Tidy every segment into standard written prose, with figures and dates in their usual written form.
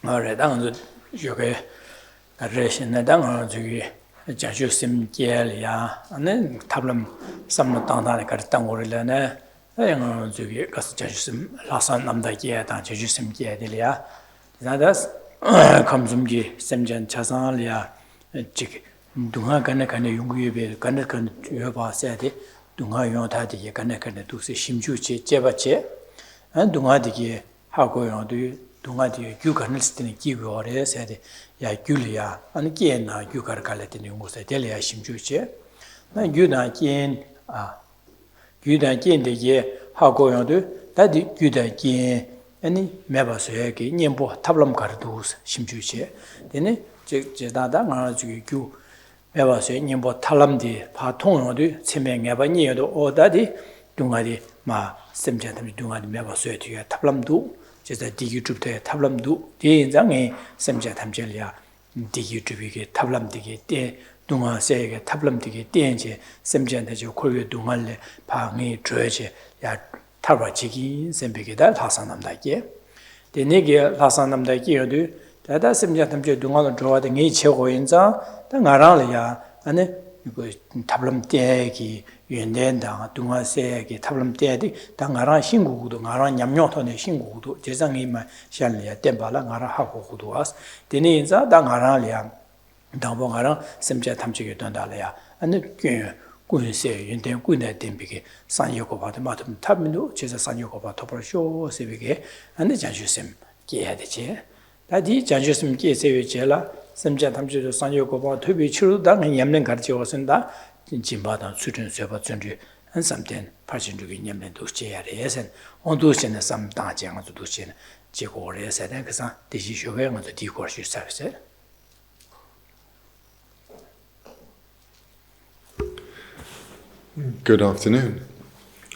Alright, I'm going relation that I'm going to sim gelia, and then tablam some Tana Cartangorilla, I'm to get Gassim Lasan Namdagia, and Jesusim Gelia. That's comes from G. Semjan Chasalia, Chick, Dunga Ganakan, Yungu, Ganakan, Yuba said, Dunga Yontati, Ganakan, to see Shimjuchi, Jebache, and Dunga de how go on do Dunga de Yukanistin Gigo, said, Ya Julia, and again, Yukar Kalatin, Musadelia Shimjuche, and Yudan again, Yudan again the year, how go on do that Yudan again. Any members here, Nimbo, Tablam Cardus, Shimjuche, then Jedada, Narazu, members, Nimbo Talam de Paton, Semeng Abani, or Daddy, Dungadi, Ma, Semjatam Dungadi members to Tablam do, just a dig to the Tablam do, the Zangi, Semjatam Jelia, dig to be Tablam dig, Dunga say, Tablam dig, danger, Semjan that you call you Dungale, Pangi, Treasure, Tarachiki, Sembigida, Hasanamdaki. The Nigger Hasanamdaki do that as Semjatam Dunga draw the nature Goinza, the Naralia, and then you go Tablam Degi, Yundenda, Dunga Segi, Tablam Dedi, Tangara Shingu, Naran Yamyoton, Shingu, Jezangima, Shalia, Dembala, Nara Haku to us, the Ninza, Dangaralia, Dambongara, Semjatamchi Dondalia, and the Kun say, and then Guna Dembige, San Yokoba, the Matum Tabino, Chesa San Yokoba, Topper Show, Sevige, and the Janjusim, Gia the chair. That is Janjusim Gia Sevicella, Semjatamchi, San Yokoba, to be true, Dang and Yamlen Cartios and that, Jimbadan, Sudan Server Sundry, and something Persian to Yamlen to Chiares, and on Duchin, some Dajang to Duchin, Jigores, and Exan, the Jishugan on the Decourse service. Good afternoon.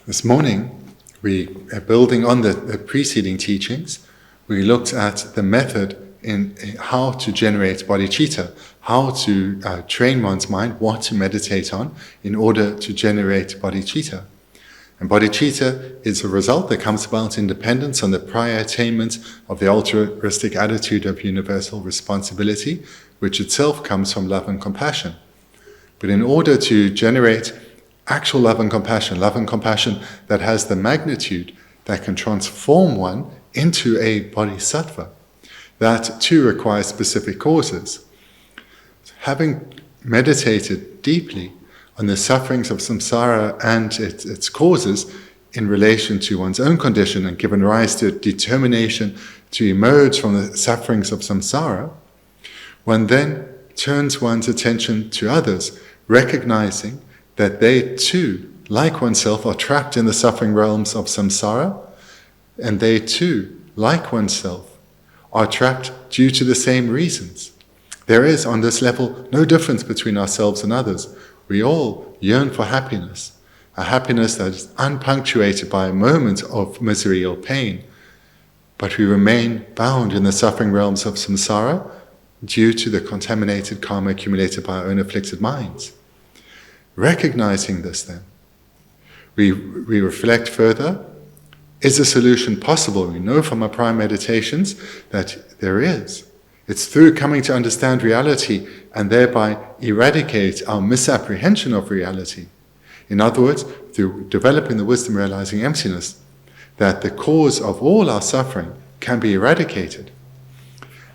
This morning, we are building on the preceding teachings. We looked at the method in how to generate bodhicitta, how to train one's mind, what to meditate on in order to generate bodhicitta. And bodhicitta is a result that comes about in dependence on the prior attainment of the altruistic attitude of universal responsibility, which itself comes from love and compassion. But in order to generate actual love and compassion that has the magnitude that can transform one into a bodhisattva, that too requires specific causes. Having meditated deeply on the sufferings of samsara and its causes in relation to one's own condition and given rise to a determination to emerge from the sufferings of samsara, one then turns one's attention to others, recognizing that they too, like oneself, are trapped in the suffering realms of samsara, and they too, like oneself, are trapped due to the same reasons. There is, on this level, no difference between ourselves and others. We all yearn for happiness, a happiness that is unpunctuated by a moment of misery or pain, but we remain bound in the suffering realms of samsara due to the contaminated karma accumulated by our own afflicted minds. Recognizing this then, we reflect further. Is a solution possible? We know from our prior meditations that there is. It's through coming to understand reality and thereby eradicate our misapprehension of reality. In other words, through developing the wisdom realizing emptiness, that the cause of all our suffering can be eradicated.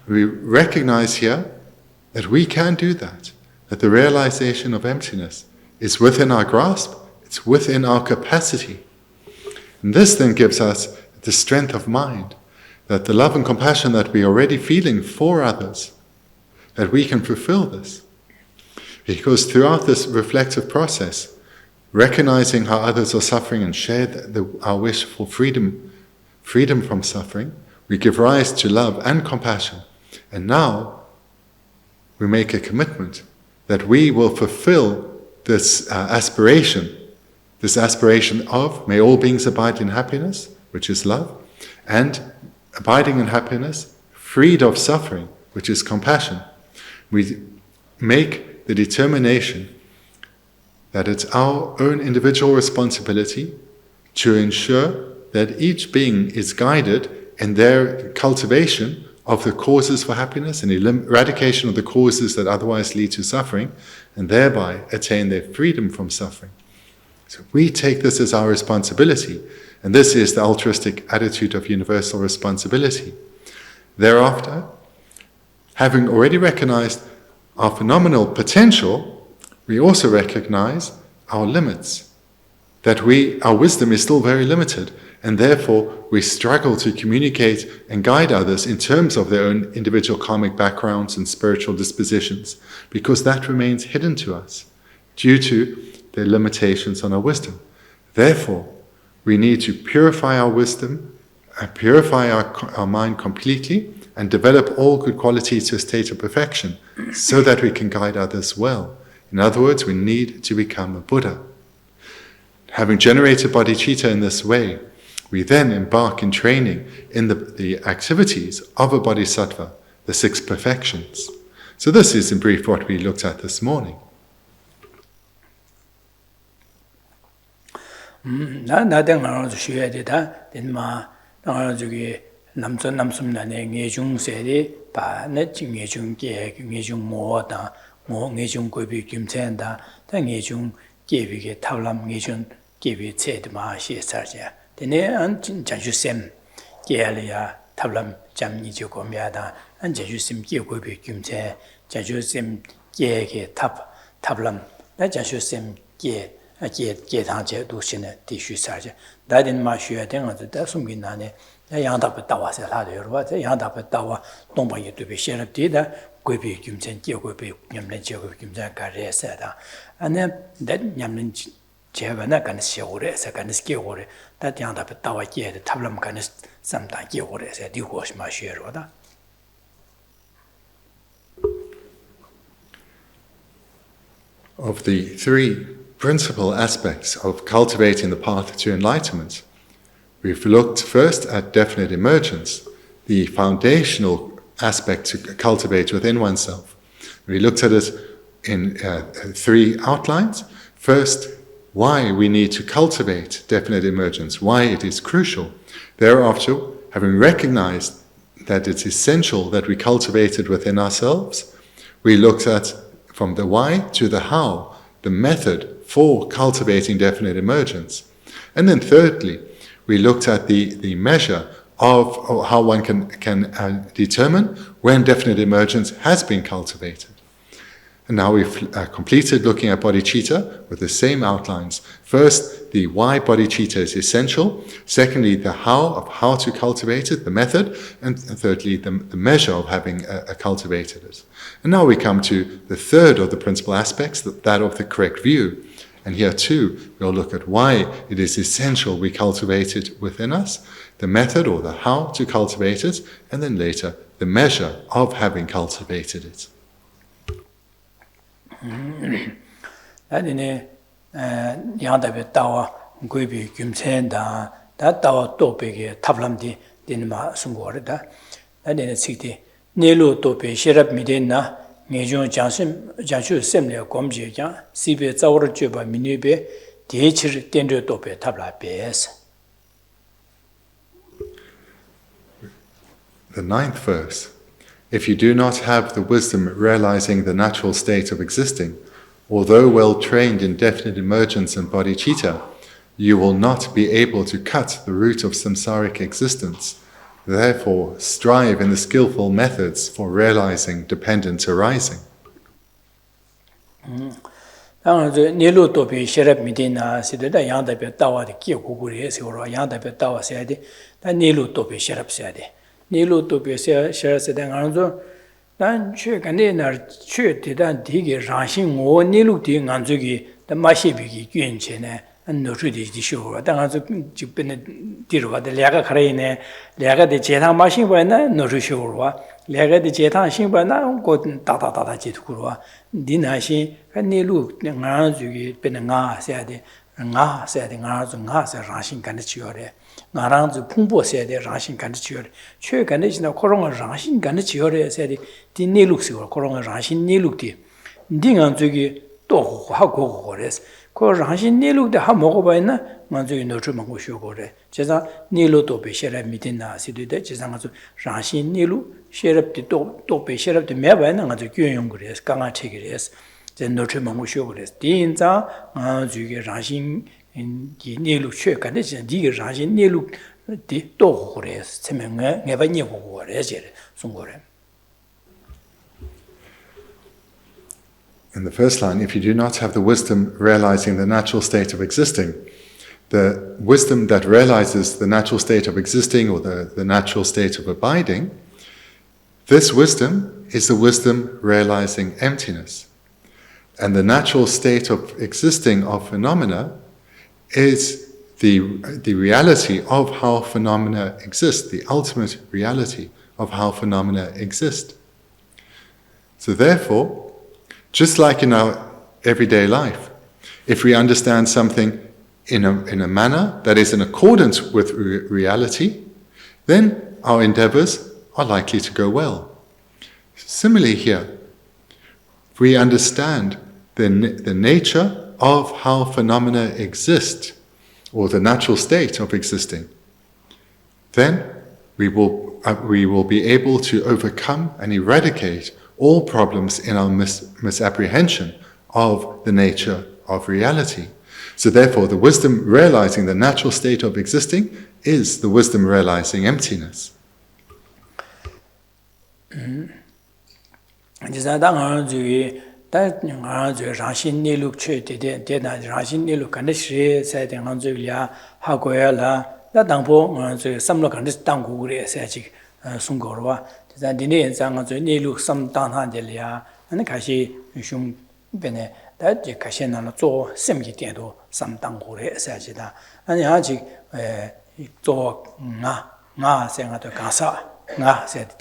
We recognize here that we can do that the realization of emptiness is within our grasp, it's within our capacity. And this then gives us the strength of mind, that the love and compassion that we are already feeling for others, that we can fulfill this. Because throughout this reflective process, recognizing how others are suffering and share our wish for freedom from suffering, we give rise to love and compassion. And now we make a commitment that we will fulfill this aspiration of may all beings abide in happiness, which is love, and abiding in happiness, freed of suffering, which is compassion. We make the determination that it's our own individual responsibility to ensure that each being is guided in their cultivation of the causes for happiness and eradication of the causes that otherwise lead to suffering, and thereby attain their freedom from suffering. So we take this as our responsibility, and this is the altruistic attitude of universal responsibility. Thereafter, having already recognized our phenomenal potential, we also recognize our limits, that our wisdom is still very limited, and therefore we struggle to communicate and guide others in terms of their own individual karmic backgrounds and spiritual dispositions, because that remains hidden to us due to the limitations on our wisdom. Therefore, we need to purify our wisdom and purify our mind completely and develop all good qualities to a state of perfection so that we can guide others well. In other words, we need to become a Buddha. Having generated bodhicitta in this way, we then embark in training in the activities of a bodhisattva, the 6 perfections. So this is in brief what we looked at this morning. Tene an janju sem gelia tablam jam ni jo gomyada an janju sem ge go be gyumche janju sem ge tablam na janju sem ge tang je du xin de di xu sa je da din ma xue de de da sum bin na ne ya yang da ba da wa se la de ro ba de yang da ba da wa dong ba ye du be xie le de da go be gyumche ge go be nyam le je go gyumche ga re sa da an ne da nyam le 제가나 간에 시오래서 간에 스케오래 다양다 다와게 탑람 간에 삼다 기오래서 디고스 마셔로다. Of the 3 principal aspects of cultivating the path to enlightenment, we've looked first at definite emergence, the foundational aspect to cultivate within oneself. We looked at it in 3 outlines. First, why we need to cultivate definite emergence, why it is crucial. Thereafter, having recognized that it's essential that we cultivate it within ourselves, we looked at from the why to the how, the method for cultivating definite emergence. And then thirdly, we looked at the measure of how one can determine when definite emergence has been cultivated. And now we've completed looking at bodhicitta with the same outlines. First, the why bodhicitta is essential. Secondly, the how to cultivate it, the method. And thirdly, the measure of having cultivated it. And now we come to the third of the principal aspects, that of the correct view. And here too, we'll look at why it is essential we cultivate it within us, the method or the how to cultivate it, and then later, the measure of having cultivated it. Adine yangdabe tawa guibi gyumchenda da tawa topege tablamdi dinma sungore da adine sikti nelu tope sherab midena ngejong jangshu semle gomje jang sibe zawro jeba minebe dechir dendre tope tabla bes. The 9th verse. If you do not have the wisdom realizing the natural state of existing, although well trained in definite emergence and bodhicitta, you will not be able to cut the root of samsaric existence. Therefore, strive in the skillful methods for realizing dependent arising. Nilu topi sherab midina sidada yangdabe tawa de kiyo kukuri sewro yangdabe tawa sayade da nilu topi sherab sayade. Nilu topi sherab sayade nganzo dan chue kande nar chue de dan digi rangshin ngo nilu di nganzo gi da mashibi gi gyuen che ne nursu di shiro da nganzo jibene dirwa de lega kharayne lega de jetang mashin ba na nursu shiro lega de jetang shin ba na go da jitukuro di na shi nilu nganzo gi ben nga sayade nganzo nga sa rangshin kan chiore nganzo phungbo sayade rangshin kan chiore chue kande jina korong rangshin kan chiore sayade di nilu sigo korong rangshin nilu di nganzo gi to ha go gores ko rangshin nilu de ha mogo ba na manzo no chu mango shu go re jeza nilu to be shera mitin na si de jeza ngazo rangshin nilu sherap de to be sherap de me ba na ngazo gyön yong go re ka nga che ge re 제 노트 망고 쇼 그래 디인자 주게 라신 이 내루 쉐간데 디게 라신 내루 디또 그래 세명에 내바니 보고 그래 제 송고래 In the first line, if you do not have the wisdom realizing the natural state of existing, the wisdom that realizes the natural state of existing or the natural state of abiding, this wisdom is the wisdom realizing emptiness. And the natural state of existing of phenomena is the reality of how phenomena exist, the ultimate reality of how phenomena exist. So therefore, just like in our everyday life, if we understand something in a manner that is in accordance with reality, then our endeavors are likely to go well. Similarly here, if we understand the nature of how phenomena exist, or the natural state of existing, then we will be able to overcome and eradicate all problems in our misapprehension of the nature of reality. So therefore, the wisdom realizing the natural state of existing is the wisdom realizing emptiness. Rangshin Niluk Che did not Rangshin Niluk Kanishi said in Hanzulia, Hagoyala, that Dampo, some look on this Tanguri, Sagic, Sungorwa, the Dine Zango Niluk, some Tanhandelia, and the Kashi, Shum Bene, that the Kashian Zo, Semgitendo, some Tanguri, Sagida, and the Haji Zo Nga, saying at the Kasa, Nga said,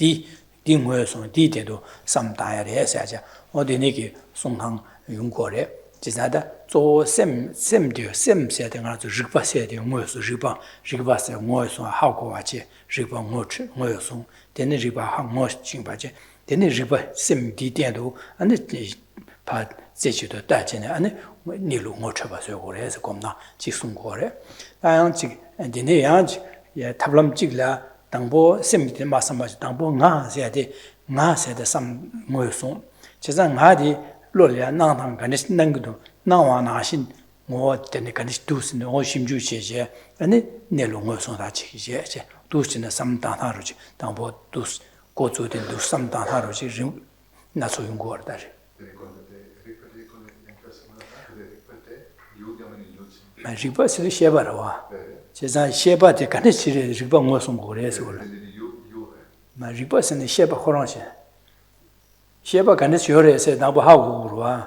Ding was on detail, some diary, Saja. 어디니기 송항 용거래 지나다 조 셈semdio 셈세데 가서 르바세데 뭐서 르바세 뭐서 하고 와지 르바 뭐서 되는 르바 항뭐 징바제 되는 르바 셈디데도 안에 파 제주도 따지네 안에 니로 뭐 쳐봐서 그래서 겁나 직송거래 다양지 되네 양지 예 탑람 찍라 당보 셈디 마삼바지 당보 나세데 삼 뭐서 제상 하디 로리아 나당 간스 능도 나와나신 뭐 때문에 간스 두스는 오심주 제제 아니 내롱을 손다치게 제 두스는 삼다하루지 당보 두스 고조된 두스 삼다하루지 나서 용거다 마지바스 셰바라와 제상 셰바데 간스 리바 뭐송 거래서 마지바스는 셰바 호랑시 Sheba can this your said now how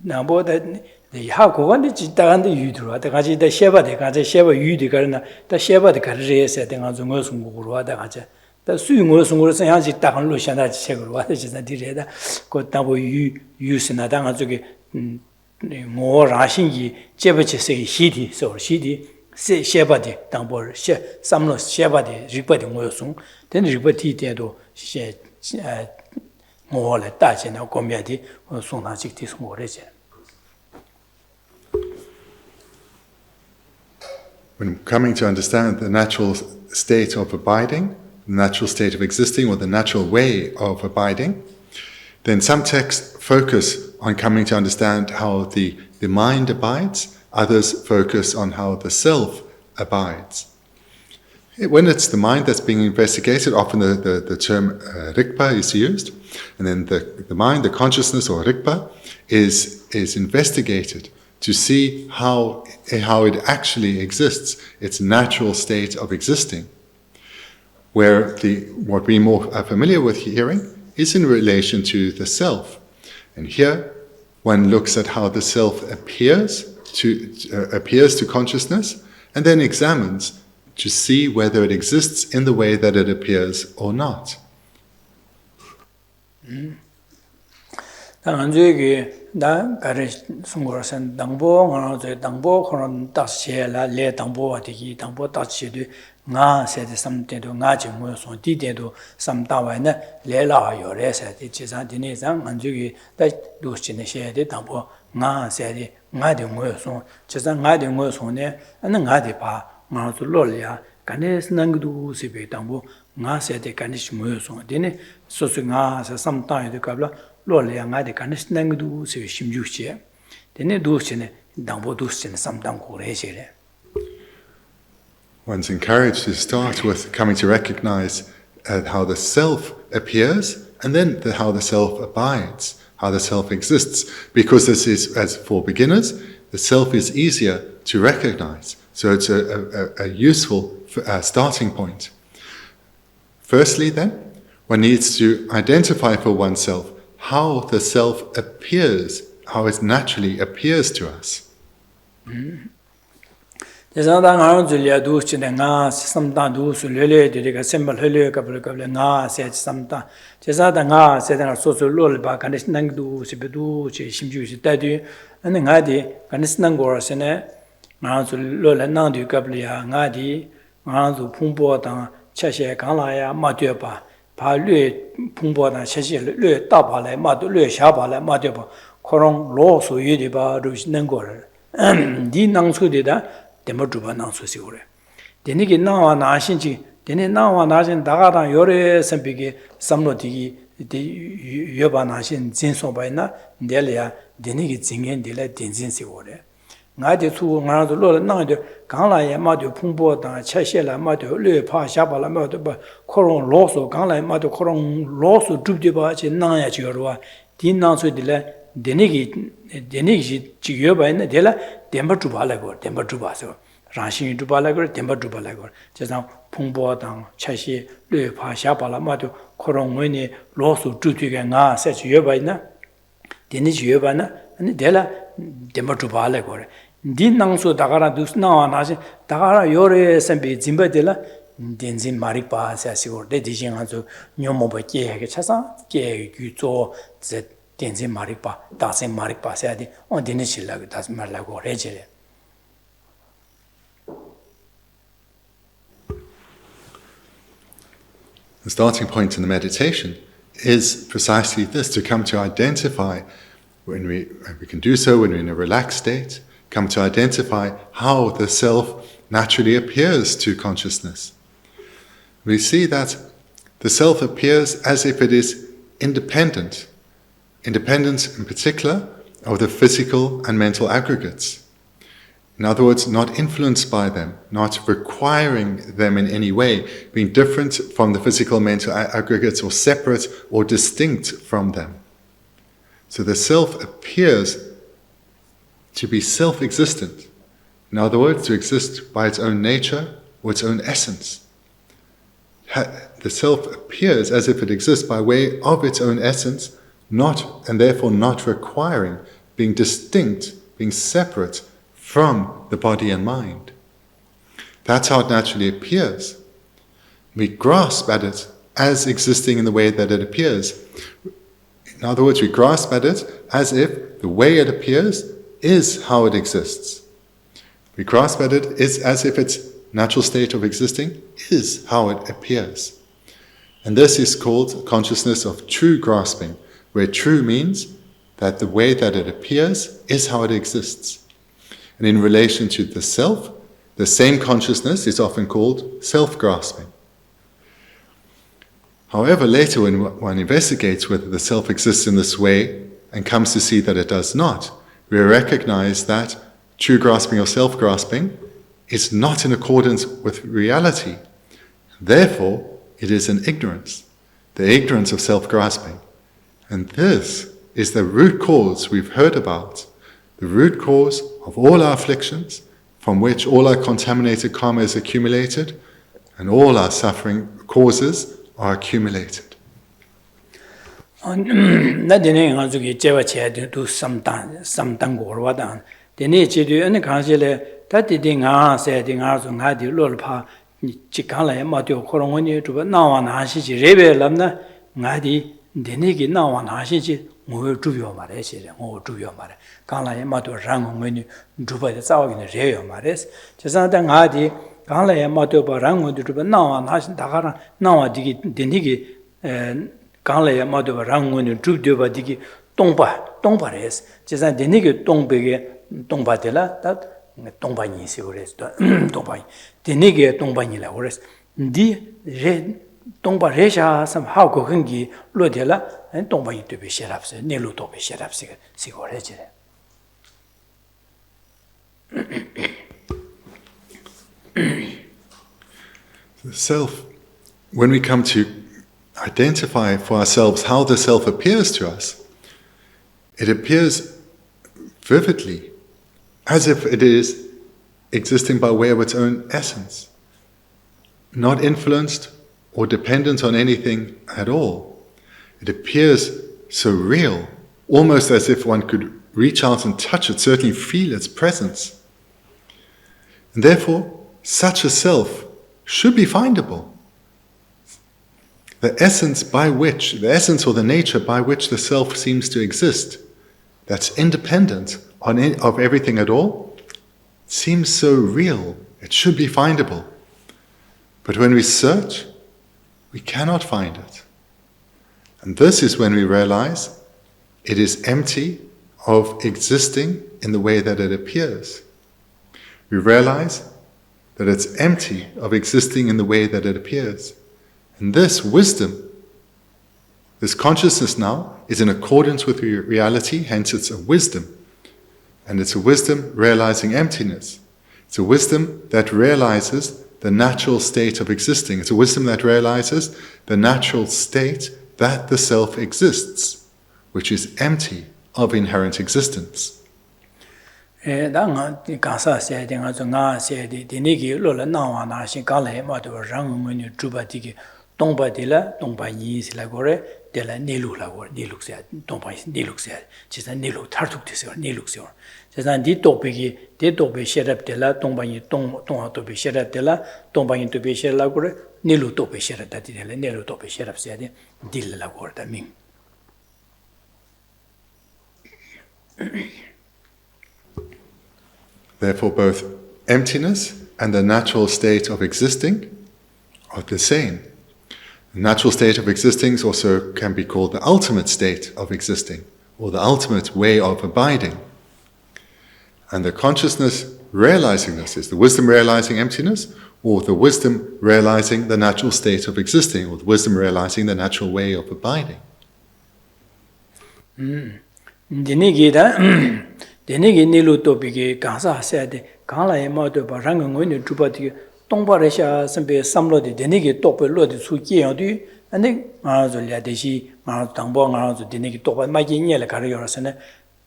now that the how one is down the Udra, the Gaji, the Sheba, the Gaja Sheba Udicarna, the Sheba, the Gaja setting on the Mosungura, the Gaja. The Sumos was a Hansi Takan Lucian that Segura, what is the Direda, got double use in Adamazuki more Rashingi, Jebachi say Shidi, so Shidi. Se shebadi dangbo samlo shebadi ripadi ngoyosung ten ripati tendo she ngole daje na komyadi songna jikti songore. When coming to understand the natural state of abiding, the natural state of existing, or the natural way of abiding, then some texts focus on coming to understand how the mind abides. Others focus on how the self abides. When it's the mind that's being investigated, often the term rikpa is used, and then the mind, the consciousness or rikpa, is investigated to see how it actually exists, its natural state of existing. Where what we're more familiar with hearing is in relation to the self. And here one looks at how the self appears to consciousness, and then examines to see whether it exists in the way that it appears or not. 당한주기 나 가르 송거선 당보 어저 당보 그런 다시라 레 당보와 되기 당보 다시도 나 세대 삼때도 나지 뭐서 디데도 삼다와나 레라 요래세디 지산디네상 안주기 다 도시네 셰데 당보 나 세디 나데 뭐서 지산 나데 뭐서네 아는 나데 봐 나도 롤이야 간에스 난구도 세베 당보 나 세데 간이시 뭐서 되네 소소 나서 삼다에도 갑라 롤이야 나데 간이시 난구도 세 심주시에 되네 도시네 당보 도시네 삼당고 레시래. One's encouraged to start with coming to recognize how the self appears and then how the self abides, how the self exists. Because this is, as for beginners, the self is easier to recognize. So it's a useful starting point. Firstly, then, one needs to identify for oneself how the self appears, how it naturally appears to us. 제사당 하는 줄이야 두시네 나 삼단 두수 뢰뢰들이가 셈벌 흘려가 버려가 나 세 삼단 제사당 나 세당 소소를 봐 간신당 두시베두 제 심주시 따디 아니 나디 간신당 거라세네 나줄을 난디 갑리야 나디 나주 풍보당 차셰 강라야 마되봐 바뢰 풍보당 차셰 뢰 따발에 마도 뢰 샤발에 마되봐 코롱 로소 유디바 루시는 거를 디 낭수디다 데모주바 나소시고래. 데니게 나와 나신지 데네 나와 나신 다가다 요래 선비게 삼로디기 여바 나신 진소바이나 델이야 데니게 징겐딜에 딘진시고래. 나데 수 나도 로를 나데 강라에 마도 풍보다 차셰라 마도 뢰파 샤발라 마도 코롱 로소 강라에 마도 코롱 로소 줍디바 제 나야 지여와 딘나소딜에 데니기 지여바이나 델라 덴버주발라고 덴버주바서 라신 주발라고 덴버주발라고 제상 풍보당 차시 뢰파샤발라 마도 코롱원이 로수 주티게 나 세지여바이나 데니지여바나 아니 델라 덴버주발라고 딘낭소 다가라 두스나와 나시 다가라 요레 셈비 짐바델라 덴진 마리파 사시고 데디징한조 뇨모바께 해게 차사 게 규조 제 덴진 마리파 다세 마리파 사야디 온디네 실라고 다스 말라고 레제레. The starting point in the meditation is precisely this, to come to identify, when we can do so when we're in a relaxed state, come to identify how the self naturally appears to consciousness. We see that the self appears as if it is independent in particular of the physical and mental aggregates. In other words, not influenced by them, not requiring them in any way, being different from the physical and mental aggregates or separate or distinct from them. So the self appears to be self-existent. In other words, to exist by its own nature or its own essence. The self appears as if it exists by way of its own essence, and therefore not requiring, being distinct, being separate from the body and mind. That's how it naturally appears. We grasp at it as existing in the way that it appears. In other words, we grasp at it as if the way it appears is how it exists. We grasp at it as if its natural state of existing is how it appears. And this is called consciousness of true grasping, where true means that the way that it appears is how it exists. And in relation to the self, the same consciousness is often called self-grasping. However, later when one investigates whether the self exists in this way and comes to see that it does not, we recognize that true grasping or self-grasping is not in accordance with reality. Therefore, it is an ignorance, the ignorance of self-grasping. And this is the root cause we've heard about, the root cause of all our afflictions, from which all our contaminated karma is accumulated, and all our suffering causes are accumulated. 나데네 가지고 제와체도 두 삼단 고르와단 데네 제도 어느 강실에 다디딩아 세딩아서 나디 롤파 지칸라에 마디오 코롱원이 두 나와 나시지 레벨람나 나디 데네기 나와 나시지 ngō chūbyō mā rē shē rē, ngō chūbyō mā rē. Kāng lā yā mā tō rāng ngō nī chūpa dā tsāwa kī nī rē yō mā rē sī. Chā sā dā ngā dī, kāng lā yā mā tō pā rāng ngō dī chūpa nā wā nā shī dā kā rā, nā wā dī kī, dī nī kī, kāng lā yā mā tō pā rāng ngō nī chūp dī pā dī kī tōng pā rē sī. Chā sā dī nī kī tōng bē kī, tōng pā dī lā, dā tōng pā nī sī wā rē sī, tōng pā nī. Dī nī kī tōng pā nī lā wā rē sī. Dī rē, 동바 레샤 섬 하고 근기 로데라 동바 유튜브 셰랍스 네로 도베 셰랍스 시고레지레 The self, when we come to identify for ourselves how the self appears to us, it appears vividly as if it is existing by way of its own essence, not influenced or dependent on anything at all. It appears so real, almost as if one could reach out and touch it, certainly feel its presence. And therefore, such a self should be findable. The essence or the nature by which the self seems to exist, that's independent of everything at all, seems so real, it should be findable. But when we search, we cannot find it. And this is when we realize it is empty of existing in the way that it appears. We realize that it's empty of existing in the way that it appears. And this wisdom, this consciousness now, is in accordance with reality, hence it's a wisdom. And it's a wisdom realizing emptiness. It's a wisdom that realizes the natural state of existing. It's a wisdom that realizes the natural state that the self exists, which is empty of inherent existence. dela nilu la go nilu se tompa nilu se chisa nilu tartuk de se nilu se chisa di tope gi de tope sherap de la tomba ni tong tope sherap de la tomba ni tope sherap la go nilu tope sherap de la nilu tope sherap se de dil la go da ming. Therefore, both emptiness and the natural state of existing are the same. The natural state of existing also can be called the ultimate state of existing, or the ultimate way of abiding. And the consciousness realizing this is the wisdom realizing emptiness, or the wisdom realizing the natural state of existing, or the wisdom realizing the natural way of abiding. Denigi nilu topiki kansa sade kanla ema to baranga ngoni tupati tongparesha sambe samlodi denigi tope lodi suki yodi ane ngazo lya deshi ngazo tangbo ngazo denigi topa maji nyele karayorasane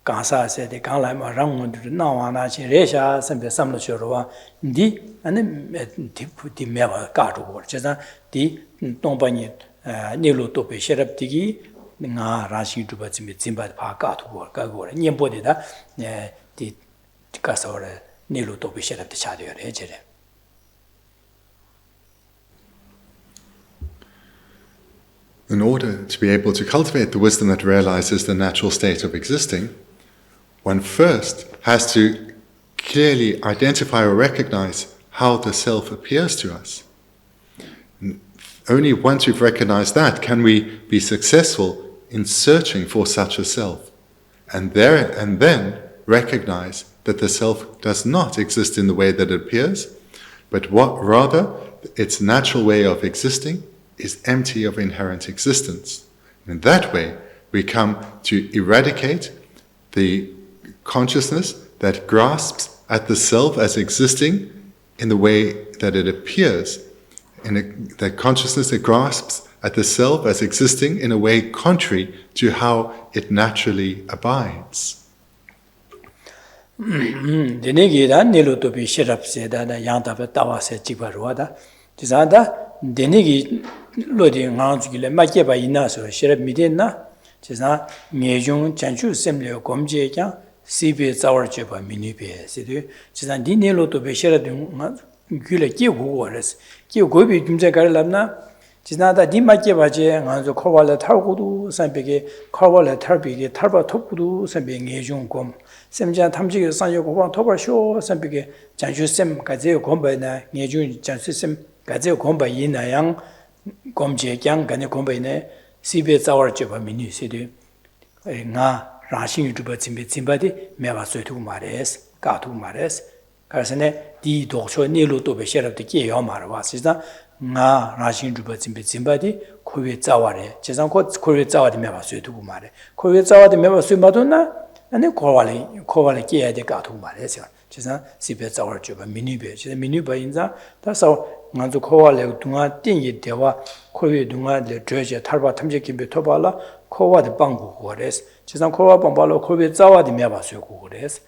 kansa sade kanla ema rangon nawana chi resha sambe samlo chorwa di ane di mewa karu bor chesa di tongpani nilu tope sheraptigi nga rashi tuba zimbe zimba pa ka tu bor ka gore nyembo de da di ka sore nilu to be sherap de cha de re jere. In order to be able to cultivate the wisdom that realizes the natural state of existing, one first has to clearly identify or recognize how the self appears to us. And only once we've recognized that can we be successful in searching for such a self, and then recognize that the self does not exist in the way that it appears, but rather its natural way of existing is empty of inherent existence. And in that way, we come to eradicate the consciousness that grasps at the self as existing in the way that it appears, and that consciousness that grasps at the self as existing in a way contrary to how it naturally abides. Denegi da nilu to be sherap se da yang da tawa se jibarwa da jizada denegi lodi nganzu gile ma ke ba ina so sherap miden na jiza ngejung chanchu semle gomje kya sibe zawar je ba mini be se de jiza di nilu to be sherap gile ke go res ke go bi jumje gar lamna 지나다 디마께 바제 간조 코발레 탈고도 산베게 코발레 탈비게 탈바 톱고도 산베 예중곰 샘자 탐지게 산요 고방 토바쇼 산베게 장주셈 가제요 곰바나 예중 장수셈 가제요 곰바 이나양 곰제장 간에 곰바네 시베 자워죠 미니시데 나 라신 유튜버 짐바디 메바 소투 마레스 가투 마레스 가르스네 디 독초 니로도 베셔럽데 게요 마르와 시자 나 라신 유튜버 짐바디 코베 자와레 제상 코베 자와디 메바 소투 마레 코베 자와디 메바 소마도나 아니 코발레 게야 데 가투 마레스 제상 시베 자워죠 미니베 제상 미니베 인자 다서 먼저 코발레 동아 띵이 대와 코베 동아데 저제 탈바 탐제 김베 토발라 코와드 방구 고레스 지상 코와 방발로 코베 자와디 메바스 고레스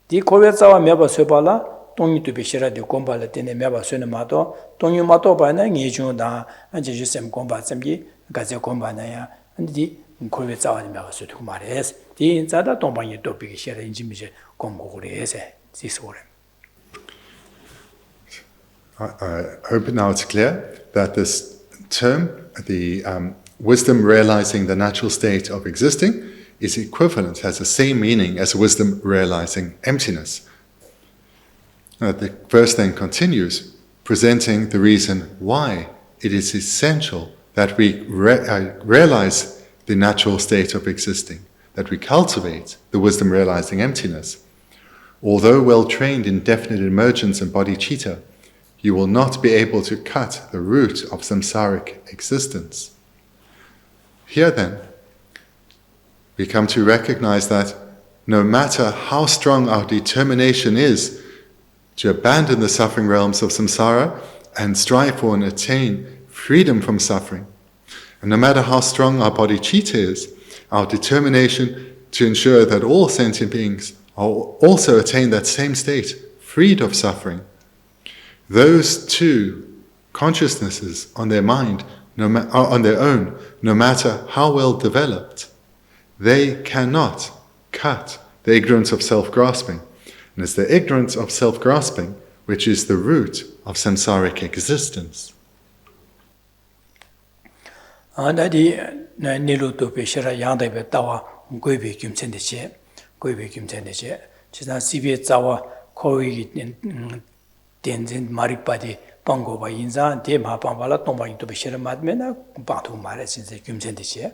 디 코베 자와 메바스 발라 동이도 베시라데 곰발레 테네 메바스네 마도 동이 마도 바나 니중다 안제 셈 곰바 셈기 가제 곰바나야 안디 코베 자와디 메바스 두 마레스 디 인자다 동방이 또 비게 셔라 인지미제 곰고레스 지소레 I hope now it's clear that this term, the wisdom realizing the natural state of existing, is equivalent, has the same meaning as wisdom realizing emptiness. The verse then continues, presenting the reason why it is essential that we realize the natural state of existing, that we cultivate the wisdom realizing emptiness. Although well trained in definite emergence and bodhicitta, you will not be able to cut the root of samsaric existence. Here then, we come to recognize that no matter how strong our determination is to abandon the suffering realms of samsara and strive for and attain freedom from suffering, and no matter how strong our bodhicitta is, our determination to ensure that all sentient beings also attain that same state, freed of suffering, those two consciousnesses on their mind, on their own, no matter how well developed, they cannot cut the ignorance of self-grasping. And it's the ignorance of self-grasping which is the root of samsaric existence. Tenzin maripadi pango ba inza de ma pambala tomba into be shera madmena patu mare sinse gyumchen de che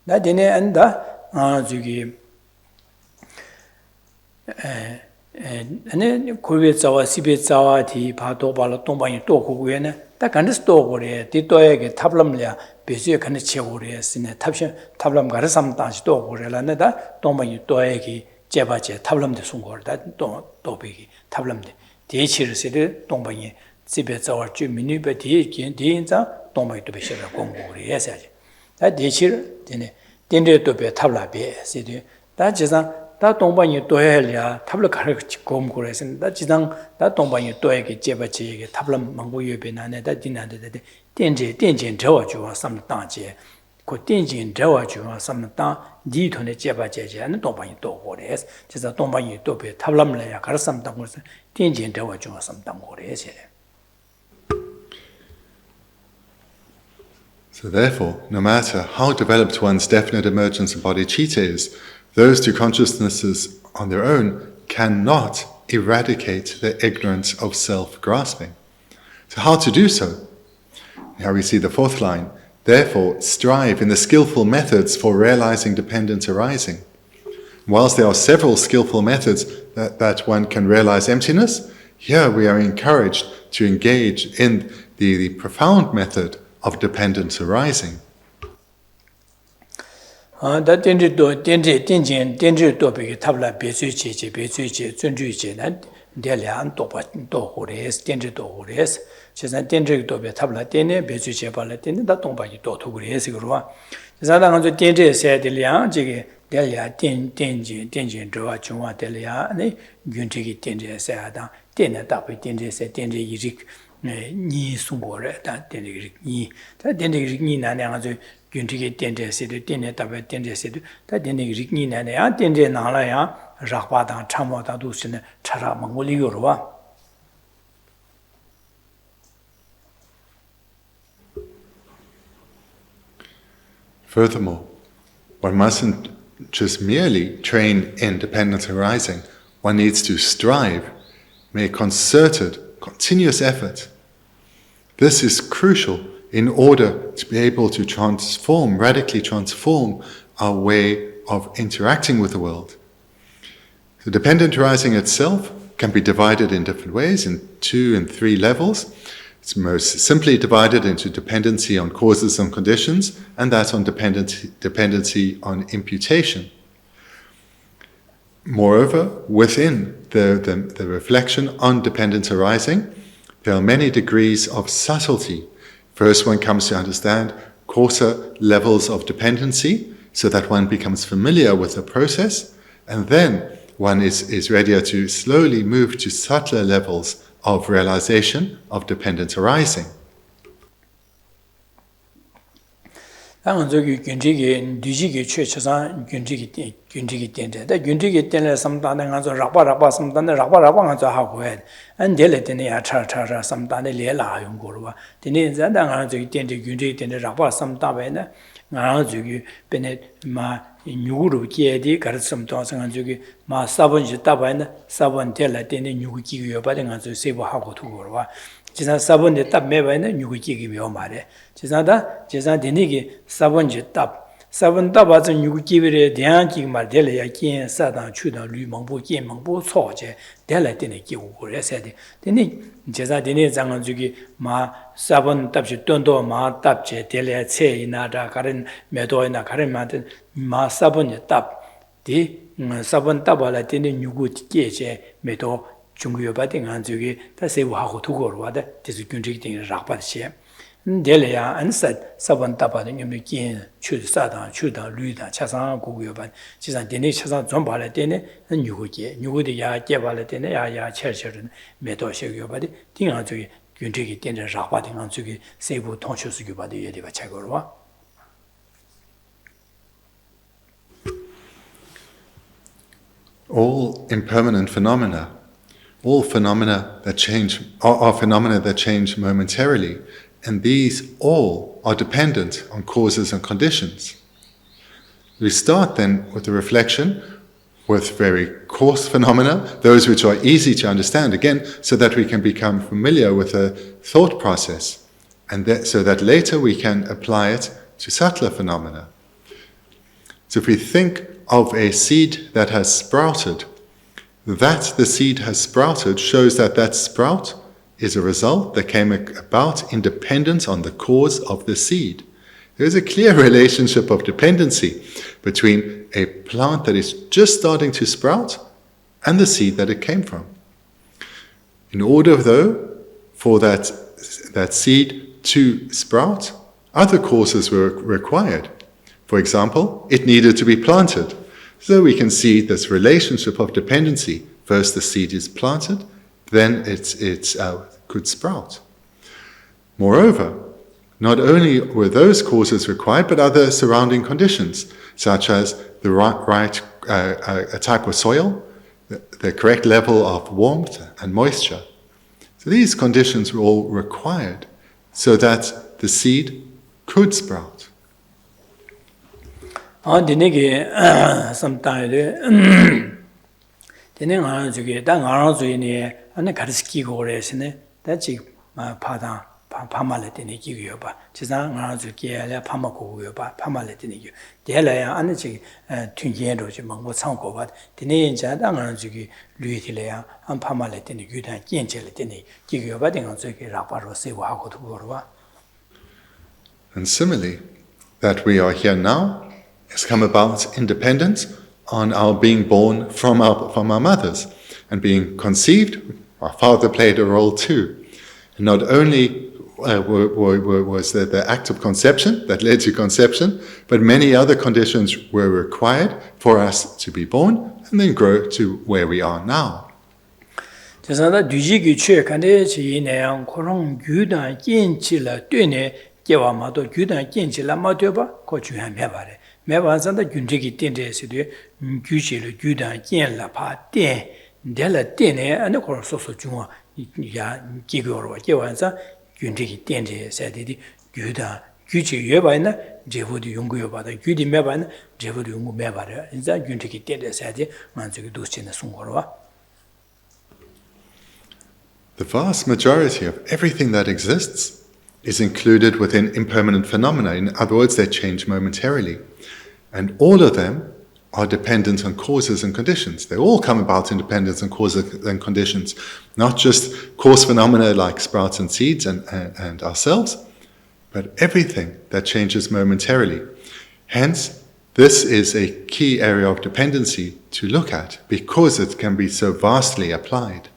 da dene anda jugi ane kowe zawa sibe zawa di pado bala tomba into ko ne da kan sto gore di toye ge tablamля beje kan che gore sine tablam gar sam ta sto gore la ne da tomba into ge jeba je tablam de sung gore da to be tablam de 대치르세를 동방에 집에 자와 주민이베 대인자 동방에 또 베셔라 공부를 해야지. 다 대치르 되네. 된데도 베 탑라베 세디. 다 지상 다 동방에 또 해야 탑을 가르치 공부를 했습니다. 지상 다 동방에 또 해게 제바지게 탑을 망고 예배 나네다 디나데 된진 저와 주와 삼당제 그 된진 저와 주와 삼당 니톤에 제바제제는 동방에 또 오래스. 그래서 동방에 또 베 탑람래야 가르삼당 거서 So therefore, no matter how developed one's definite emergence and bodhicitta is, those two consciousnesses on their own cannot eradicate the ignorance of self-grasping. So how to do so? Here we see the fourth line. Therefore, strive in the skillful methods for realizing dependence arising. Whilst there are several skillful methods that one can realize emptiness, here we are encouraged to engage in the profound method of dependence arising. Delia Tenjin Drawa Chunwa Delia, Guntigi Tenjin Sada, Tena Tapi Tenjin Se Tenjin Yirik Ni Sungore, that Tenjin Ni, that Tenjin Ni Nana, Guntigi Tenjin Sedu, Tena Tapi Tenjin Sedu, that Tenjin Ni Nana, Tenjin Nalaya, Rakpada, Chamota Dusin, Chara Mongoli Yorwa. Furthermore, one mustn't just merely train in dependent arising. One needs to strive, make concerted, continuous effort. This is crucial in order to be able to transform, radically transform our way of interacting with the world. The dependent arising itself can be divided in different ways, in 2 and 3 levels. It's most simply divided into dependency on causes and conditions, and that on dependency on imputation. Moreover, within the reflection on dependent arising, there are many degrees of subtlety. First, one comes to understand coarser levels of dependency, so that one becomes familiar with the process, and then one is ready to slowly move to subtler levels of realization of dependent arising. nyuguru kiedi karsam to sang jugi ma sabon ji tabaina sabon tela tene nyugu ki yo ba nga zo sebo ha go tu go wa jisa sabon de tab me ba ne nyugu ki gi yo ma re jisa deni gi sabon ji tab sabon taba zo nyugu ki re dian ki ma de le ya kin sa da chu da lu mong bo kin mong bo cho je de la tene ki go re se de deni jisa deni zang jugi ma sabon tab ji don do ma tab je de le che ina da karin me do ina karin ma 마 사본이 답디 사본 답을 때는 누구 계제 매도 중요 받은 안 저기 다시 하고 두고 와다 뒤에 군직이 되는 락받시 내려야 안서 사본 답은 좀 긴 추사다 추다 류다 차상 고고요 반 지산 되네 차상 좀 발에 되네 누구디 야 개발에 되네 야야 철철은 매도 시고요 받이 띵안 저기 군직이 되는 락받은 안 저기 세부 통치수교 받이 예리가 차고로 와 All impermanent phenomena, all phenomena that change, are phenomena that change momentarily, and these all are dependent on causes and conditions. We start then with the reflection with very coarse phenomena, those which are easy to understand, again, so that we can become familiar with the thought process, and so that later we can apply it to subtler phenomena. So if we think of a seed that has sprouted, that the seed has sprouted shows that that sprout is a result that came about in dependence on the cause of the seed. There is a clear relationship of dependency between a plant that is just starting to sprout and the seed that it came from. In order, though, for that seed to sprout, other causes were required. For example, it needed to be planted. So we can see this relationship of dependency. First the seed is planted, then it could sprout. Moreover, not only were those causes required, but other surrounding conditions, such as the right type of soil, the correct level of warmth and moisture. So these conditions were all required so that the seed could sprout. Dinege sometime Dene nga 저기 다 ngaran zuini ane 가르치기 고래시네 다지 파다 파말레 되네 기고요 봐 지상 ngaran zu기에 파마 고고요 봐 파말레 되네 기 대라야 ane 지 튠jen로 지 먹고 참고 봐 dene 이제 다 ngaran zu기 류이들이야 안 파말레 되네 유단 겐젤레 되네 기고요 봐 된 저기 라바로 세고 하고 두고 봐. And similarly, that we are here now has come about independent on our being born from our mothers and being conceived. Our father played a role too. And not only was there the act of conception that led to conception, but many other conditions were required for us to be born and then grow to where we are now. 그래서 뒤지기 최근에 지내양 그런 규단 긴치라 되네 개와마도 규단 긴치라 마되바 그 중요한 매발에 매반산의 균적이 된데서도 규실을 규단 긴라 파된 내가 되네 아니 그걸 소소 중앙 야 기교로 개완사 균적이 된데서도 규단 규지 여바이나 제부도 연구여바다 규디 매바는 제부도 연구 매바래 이제 균티기 때려서야지 만족이 도시는 송거로와 The vast majority of everything that exists is included within impermanent phenomena. In other words, they change momentarily. And all of them are dependent on causes and conditions. They all come about in dependence on causes and conditions, not just cause phenomena like sprouts and seeds and ourselves, but everything that changes momentarily. Hence, this is a key area of dependency to look at because it can be so vastly applied.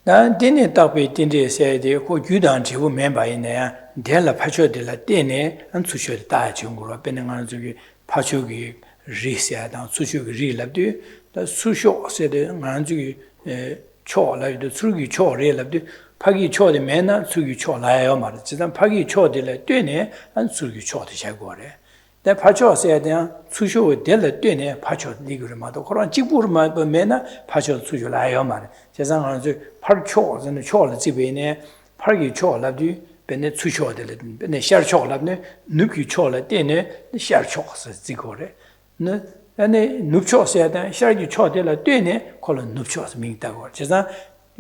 난 데네 답이 딘데세데 고 유단 지부 멤버이네 델라 파초들라 데네 안 수쇼 다 중국으로 변행하는 저기 파초기 리시아다 수쇼기 리랍디 다 수쇼 세데 만주기 초라이도 수기 초레랍디 파기 초데 맨나 수기 초라요 말이지 지단 파기 초들라 되네 안 수기 초도 샤고래 내 파초세야 돼 수쇼 델라 되네 파초 리그르마도 그런 지부르마 맨나 파초 수쇼라요 말 세상은 저 팔초는 초를 집에네 팔기 초랍디 베네 수쇼들 베네 샤초랍네 누기 초라 되네 샤초스 지고래 네 아니 눕초세야 돼 샤기 초들라 되네 콜은 눕초스 민다고 세상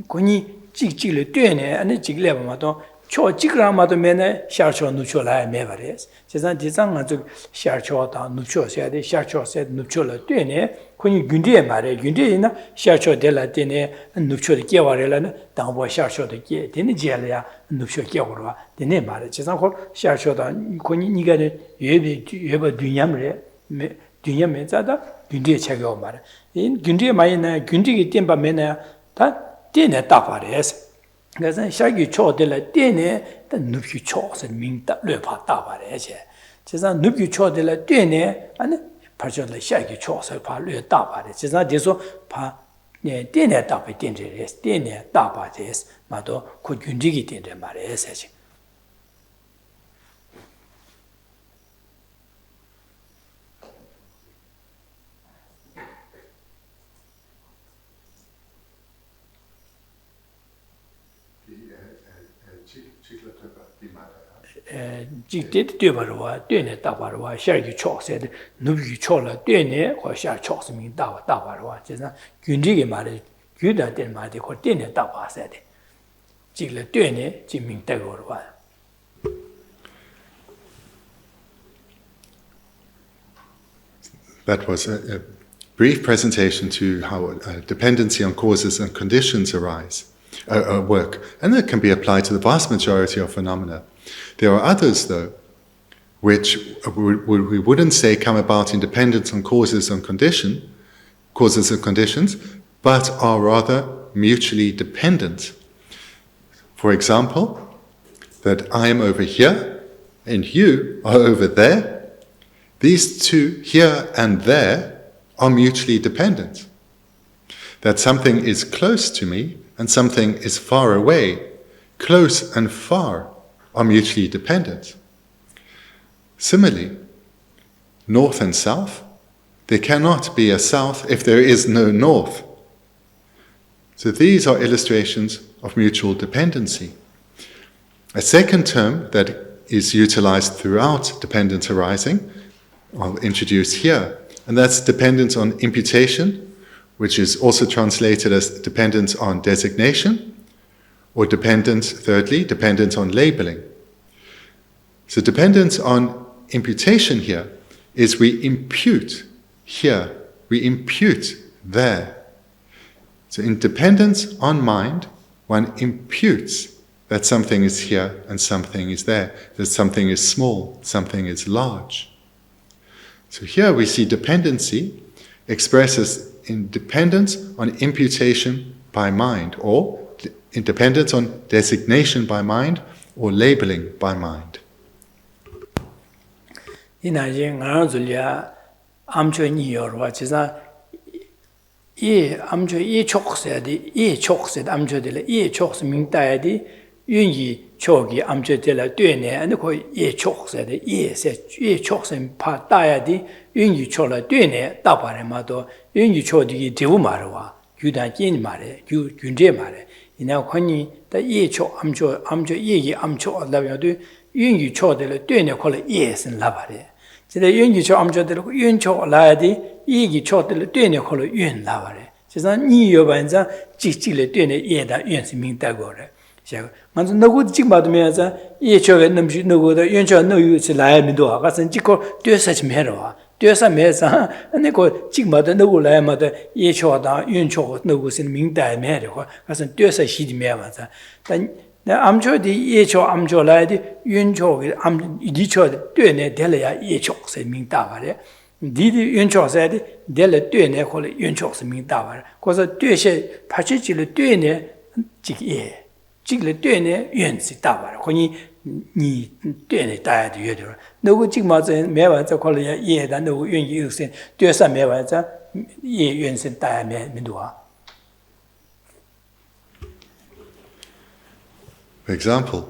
군이 찍찍을 되네 아니 찍래마도 초 찍라마도 맨에 샤초 누초라 매버레스 세상 지상은 저 샤초다 누초세야 돼 샤초세 누초라 되네 군이 군디에 말해 군디에나 샤초 될라 되네 누초를 깨와래라는 당보 샤초도 깨 되네 지야야 누초 깨고라 되네 말해 지상 콜 샤초다 군이 니가는 예베 dünyam래 dünyam에 자다 군디에 차겨 말해 이 군디에 많이나 군디기 땜바 맨에 다 되네 따바레스 그래서 샤기 초들라 되네 다 눕기 초서 민다 뢰파 따바레제 제가 눕기 초들라 되네 아니 파절라 샤기 초서 파 뢰 따바레 제가 돼서 파 네 되네 따바 된제레스 되네 따바제스 마도 그 균지기 된데 말에서 직대 되버와 되네 따바와 샤기 초세데 누비 초라 되네 고 샤 초스민 따바와 제가 균지게 말에 규다된 말에 고 되네 따바세데 직래 되네 지민 따고와 That was a brief presentation to how dependency on causes and conditions work, and that can be applied to the vast majority of phenomena. There are others, though, which we wouldn't say come about in dependence on causes and conditions, but are rather mutually dependent. For example, that I am over here and you are over there. These two, here and there, are mutually dependent. That something is close to me and something is far away. Close and far are mutually dependent. Similarly, north and south, there cannot be a south if there is no north. So these are illustrations of mutual dependency. A second term that is utilized throughout dependence arising, I'll introduce here, and that's dependence on imputation, which is also translated as dependence on designation, or thirdly, dependence on labeling. So dependence on imputation here is we impute here, we impute there. So in dependence on mind, one imputes that something is here and something is there, that something is small, something is large. So here we see dependency expresses in dependence on imputation by mind, or independence on designation by mind, or labeling by mind. 이나제 나줄이야 암초니여와 지사 이 암초 이 촉세디 이 촉세 암초들 이 촉스 민다야디 윤이 촉이 암초들 되네 아니 이 촉세디 이 촉세 파 다야디 윤이 촉라 되네 따바레마도 윤이 촉이 되고 말와 규단진 말에 규준제 말에 이나 권이 다 예초 암조 예기 암초 라면도 윤유 초들 되네 콜 예선 라바래 제가 윤유 초 암조들 윤초 라야디 예기 초들 되네 콜 윤 라바래 제가 니 여반자 직직le 되네 예다 윤스 민다고래 제가 먼저 너고 직 받으면서 예초에 넘지 너고도 윤초 너유스 라야미도 가서 찍고 되서 좀 해라 되서 매서 내고 직마다 너고 라야마다 예초다 윤초 너고스 민다메고 가서 되서 시디메마자 암초디 예초 암초라디 윤초 암 이디초 되네 될야 예초스 민다바래 디디 윤초사디 될 되네 콜 윤초스 민다바래 그래서 되세 파치지를 되네 직예 직le 되네 윤시 다바래 거니 니 되네 다야도 여도 너고 직마서 매와서 콜야 예다 너고 윤이 유신 되서 매와서 예 윤신 다야메 민도아 For example,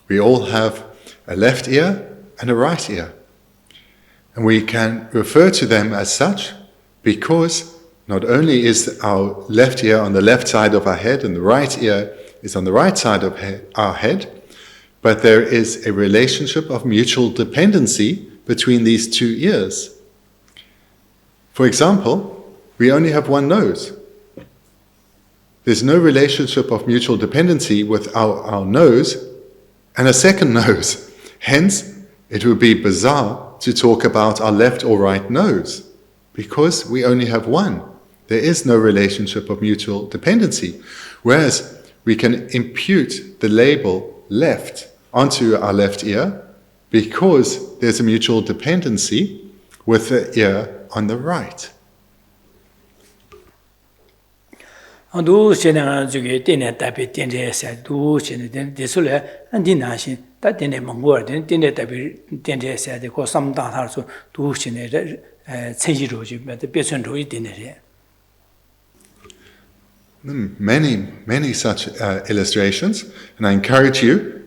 we all have a left ear and a right ear. And we can refer to them as such because not only is our left ear on the left side of our head and the right ear is on the right side of our head, but there is a relationship of mutual dependency between these two ears. For example, we only have one nose. There's no relationship of mutual dependency with our nose and a second nose. Hence, it would be bizarre to talk about our left or right nose because we only have one. There is no relationship of mutual dependency. Whereas we can impute the label left onto our left ear because there's a mutual dependency with the ear on the right. 도 세나 저기 때네 답이 된데서 도 세네 되술에 안디나신 다 되네 몽고르든 되네 답이 된데서 되고 삼다하서 도 세네 체지로 좀 배선로 있는데 Many such illustrations, and I encourage you,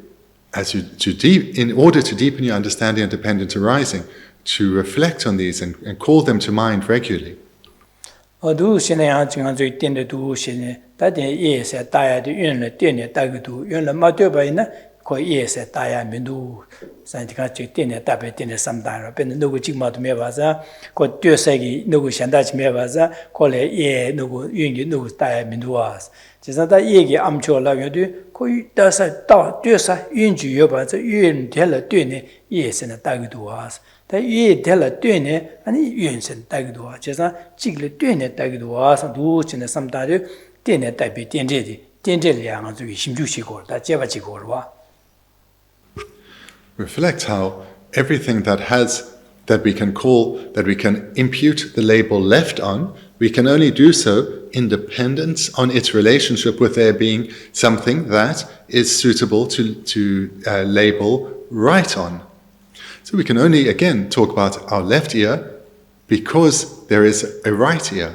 in order to deepen your understanding of dependent arising, to reflect on these and call them to mind regularly. 도 세네야 지금 저기 된데 도 세네 다데 예세 다야도 윤을 되네 다기도 윤을 맞대봐이나 거 예세 다야 민도 산티가 저기 되네 답에 되네 삼다로 근데 누구 지금도 매봐서 거 뛰어서기 누구 현다지 매봐서 거래 예 누구 윤이 누구 다야 민도와 지사다 얘기 암초라면도 거의 다서 다 뛰어서 윤주 여봐서 윤 될了되네 예세는 다기도 와서 이 될라 되네 아니 윤선 따기도 와 제가 찍을 되네 따기도 와서 누치는 삼다를 되네 따비 된제리 양은 저기 심주시고 다 제바지고 와 Reflect how everything that we can impute the label left on, we can only do so in dependence on its relationship with there being something that is suitable to label right on. So we can only, again, talk about our left ear because there is a right ear.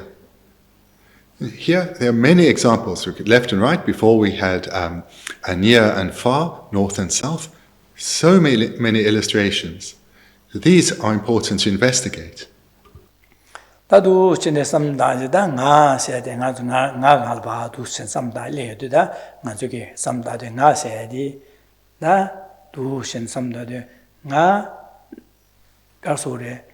Here, there are many examples. Left and right, before we had near and far, north and south. So many illustrations. These are important to investigate. 다도 전에 삼다지다 나세대 나가 봐도 삼다래도다 나저기 삼다대 나세디 나도 삼다대 나 가서래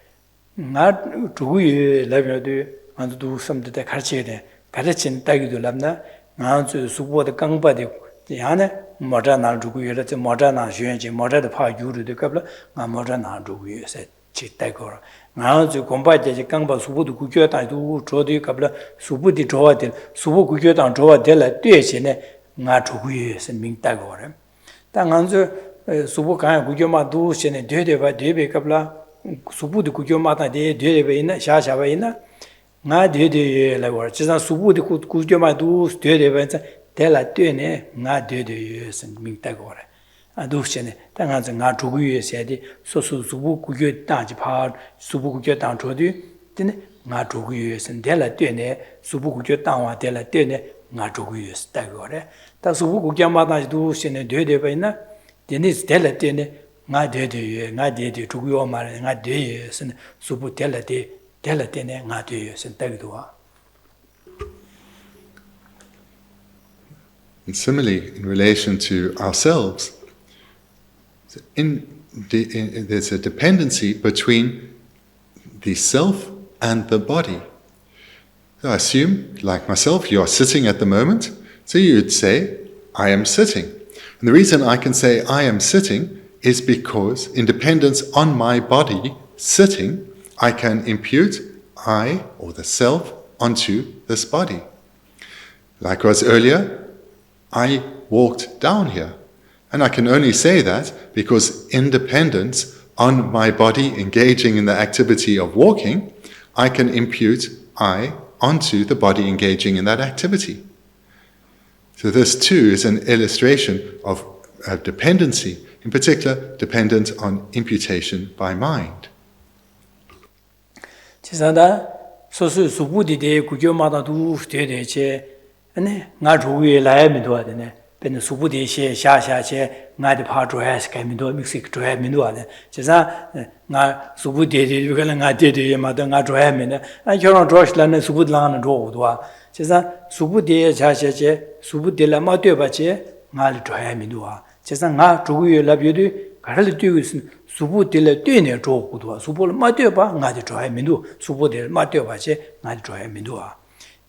나 두고에 라면도 안도 섬데 가르치게 가르친 따기도 랍나 나주 수보의 강바데 야네 모자나 두고에 저 모자나 쉬는지 모자도 파 유르도 갑라 나 모자나 두고에서 치다고 나주 공바데 강바 수보도 구교다도 저도 갑라 수보디 좋아들 수보 구교당 좋아들라 되시네 나 두고에서 민다고래 당한주 수보 간 구교마도 시네 되되바 되베 갑라 수부도 구교마다 되되베이나 샤샤바이나 나 되되라고 지상 수부도 구교마도 되되베자 될라 되네 나 되되여선 민다고래 아도시네 당한서 나 주구여서야디 소소 수부 구교 땅지 파 수부 구교 땅 줘디 되네 나 주구여선 될라 되네 수부 구교 땅와 될라 되네 나 주구여서 다고래 다 수부 구교마다도 시네 되되베이나 데니스 될라 되네 나 되되여 나 되되 주구요 말에 나 되여선 수부 될라 되네 나 되여선 다기도 와 And similarly, in relation to ourselves, there's a dependency between the self and the body. So I assume, like myself, you are sitting at the moment, so you would say, I am sitting. And the reason I can say I am sitting is because in dependence on my body sitting, I can impute I, or the self, onto this body. Like I was earlier, I walked down here. And I can only say that because in dependence on my body engaging in the activity of walking, I can impute I onto the body engaging in that activity. So this too is an illustration of dependency, in particular dependent on imputation by mind. Ben subudi she sha che nga de pa zhuo hai kai min do mixik zhuo hai min do de jisa nga subudi de yu ga nga de ma de nga zhuo hai min de an qiao rong zhuo shi lan de subudi lang de zhuo wu duo jisa subudi cha che subudi la ma de ba che nga le zhuo hai min do jisa nga zhuo yu la bi de ga le de subudi le de ne zhuo wu duo subudi ma de ba nga de zhuo hai min do subudi ma de ba che nga de zhuo hai min do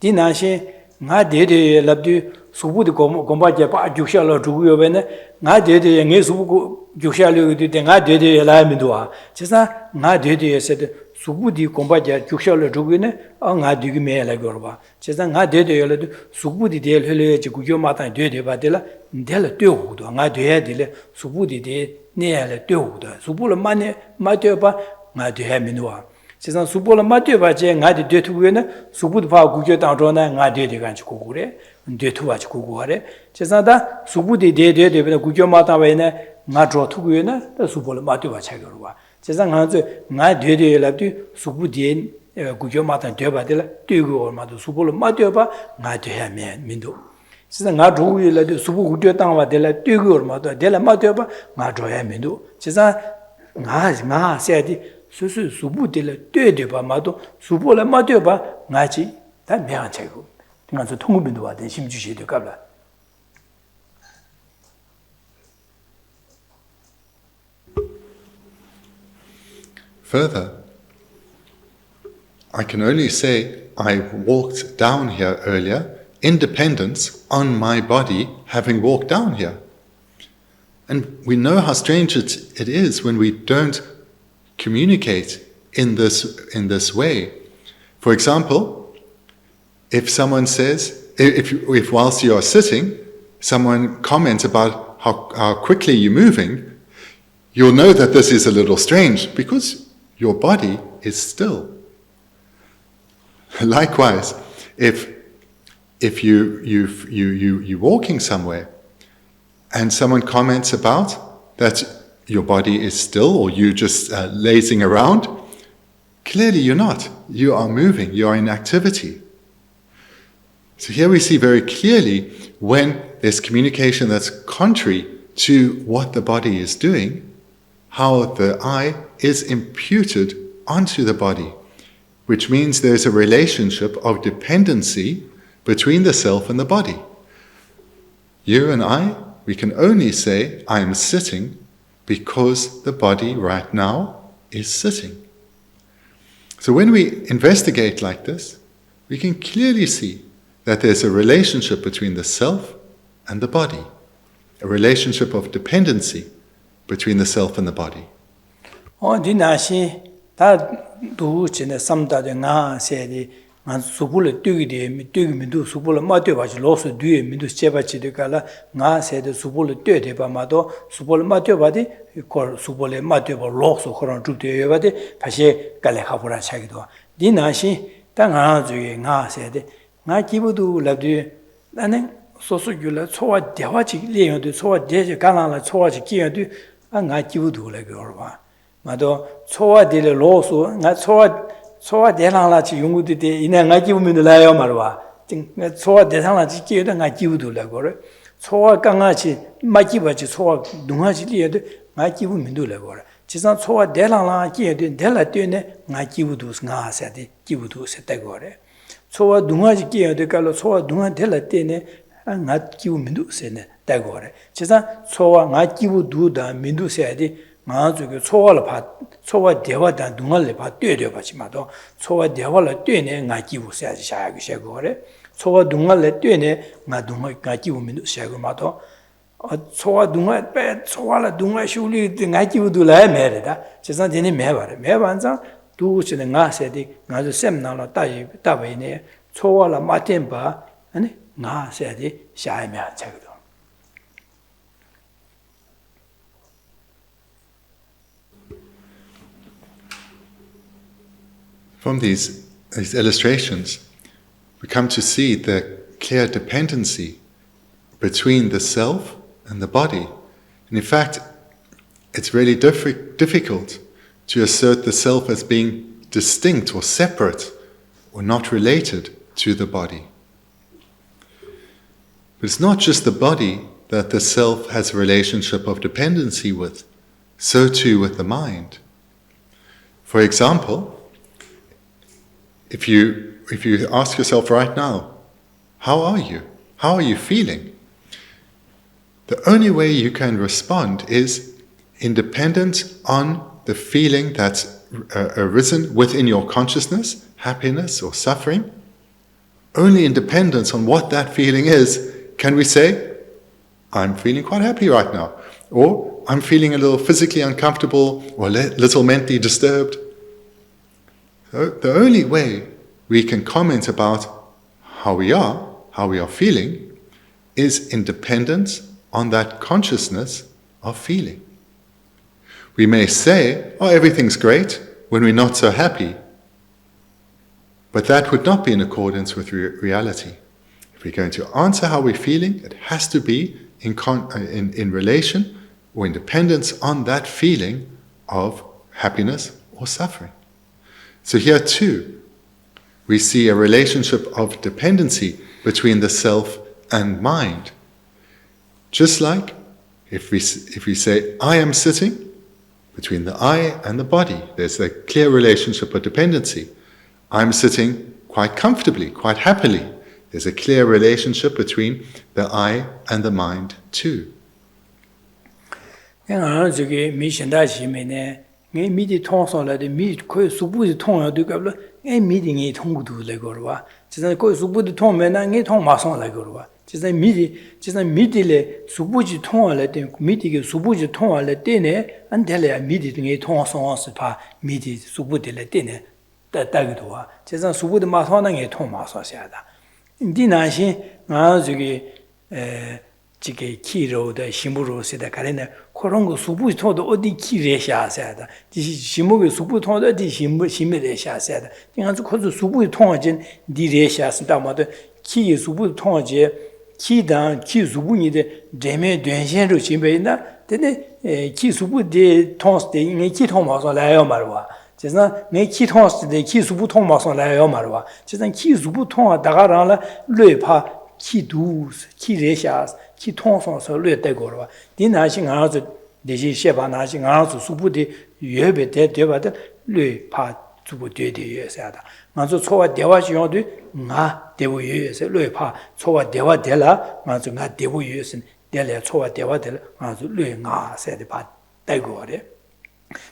di na shi nga de la de subu de gomba je pa juksha lo zhugu yo ben nga de nge subu juksha lo de nga de la mi do a chesa nga de se de subu di gomba je juksha lo zhugu ne a nga de me la gor ba chesa nga de le subu di de le je gu yo ma ta de ba de la de hu do nga de le subu di de ne le de hu do subu le ma ne ma de ba nga de mi do a chesa subu le ma de ba je nga de tu ne subu de pa gu je dang zhuo ne nga de gan chi gu gu le de tu wa chi gu gu re chesa da subu de gu jo ma ta we ne nga zhuo tu gu ne da subu le ma de ba cha ge ru ba chesa nga zhe nga de la de subu de gu jo ma ta de ba de la de gu ma de subu le ma de ba nga de ya me min do chesa nga zhu yu la de subu gu de tang wa de la de gu ma de la ma de ba nga zhuo ya min do chesa nga se de su subu de la de ba ma do subu le ma de ba nga chi da me an cha ge Further, I can only say I walked down here earlier in dependence on my body having walked down here. And we know how strange it is when we don't communicate in this way. For example, if someone says, if whilst you are sitting, someone comments about how quickly you're moving, you'll know that this is a little strange because your body is still. Likewise, if you're walking somewhere and someone comments about that your body is still or you just lazing around, clearly you're not. You are moving, you are in activity. So here we see very clearly when there's communication that's contrary to what the body is doing, how the I is imputed onto the body, which means there's a relationship of dependency between the self and the body. You and I, we can only say, I am sitting because the body right now is sitting. So when we investigate like this, we can clearly see that there's a relationship between the self and the body, a relationship of dependency between the self and the body. nga kibudu labdu nanen sosu gyula chowa dewa chi liyan du chowa deje galang la chowa chi kiyan du nga kibudu la gyorwa mado chowa dele losu nga chowa delang la chi yungu de ina nga kibumin la yo marwa nga chowa delang la chi kiyan nga kibudu la gyor chowa ganga chi ma kiba chi chowa dunga chi liyan du nga kibumin du la gyor chisan chowa delang la kiyan du dela de ne nga kibudu nga sa de kibudu se ta gyor chowa dunga ji kiya de kalo chowa dunga de la te ne nga kiwu mindu se ne dagore chesa chowa nga kiwu du da mindu se di nga zuge chowa la pa chowa dewa da dungal le pa de ba chi ma do chowa dewa la de ne nga kiwu se ji sha ya ge gore chowa dungal le de ne nga dungal nga kiwu mindu se go ma do chowa dungal pe chowa la dungal shu li nga kiwu du la me re da chesa de ne me ba re me ban za du che nga se di nga zo sem na la da yi da ba ne chowa la ma ten ba 아니 나 세디 샤이면 자기도 From these illustrations, we come to see the clear dependency between the self and the body. And in fact, it's really difficult to assert the self as being distinct or separate or not related to the body. But it's not just the body that the self has a relationship of dependency with, so too with the mind. For example, if you ask yourself right now, how are you? How are you feeling? The only way you can respond is independent on the feeling that's arisen within your consciousness, happiness or suffering. Only in dependence on what that feeling is can we say, I'm feeling quite happy right now, or I'm feeling a little physically uncomfortable or a little mentally disturbed. So the only way we can comment about how we are feeling, is in dependence on that consciousness of feeling. We may say, oh, everything's great, when we're not so happy, but that would not be in accordance with reality. If we're going to answer how we're feeling, it has to be in relation or in dependence on that feeling of happiness or suffering. So here too, we see a relationship of dependency between the self and mind. Just like if we say, I am sitting, between the I and the body, there's a clear relationship of dependency. I'm sitting quite comfortably, quite happily. There's a clear relationship between the I and the mind too. 지게 키로의 심부로 세다 가래네 그런 거 수부토도 어디 키레샤세다 지시 심목의 수부토도 어디 심메레샤세다 그냥 그 수부의 통화진 디레샤스다마도 키 수부 통화제 키단 키 수부니데 데메 된신으로 심베나 근데 키 수부데 통스데 이 키 통마서 라요 말와 제가 내 키 통스데 키 수부 통마서 라요 말와 제가 키 수부 통화 다가라라 뢰파 키두 키레샤스 키 통성서 뢰대고로 디나신 아주 내시 셰바 나신 아주 수부디 예베데 되바데 뢰파 주부 되되여서다 맞아 초와 대화시용도 나 대부여서 뢰파 초와 대화 될라 맞아 나 대부여서 될래 초와 대화 될 맞아 뢰가 세대 바 대고래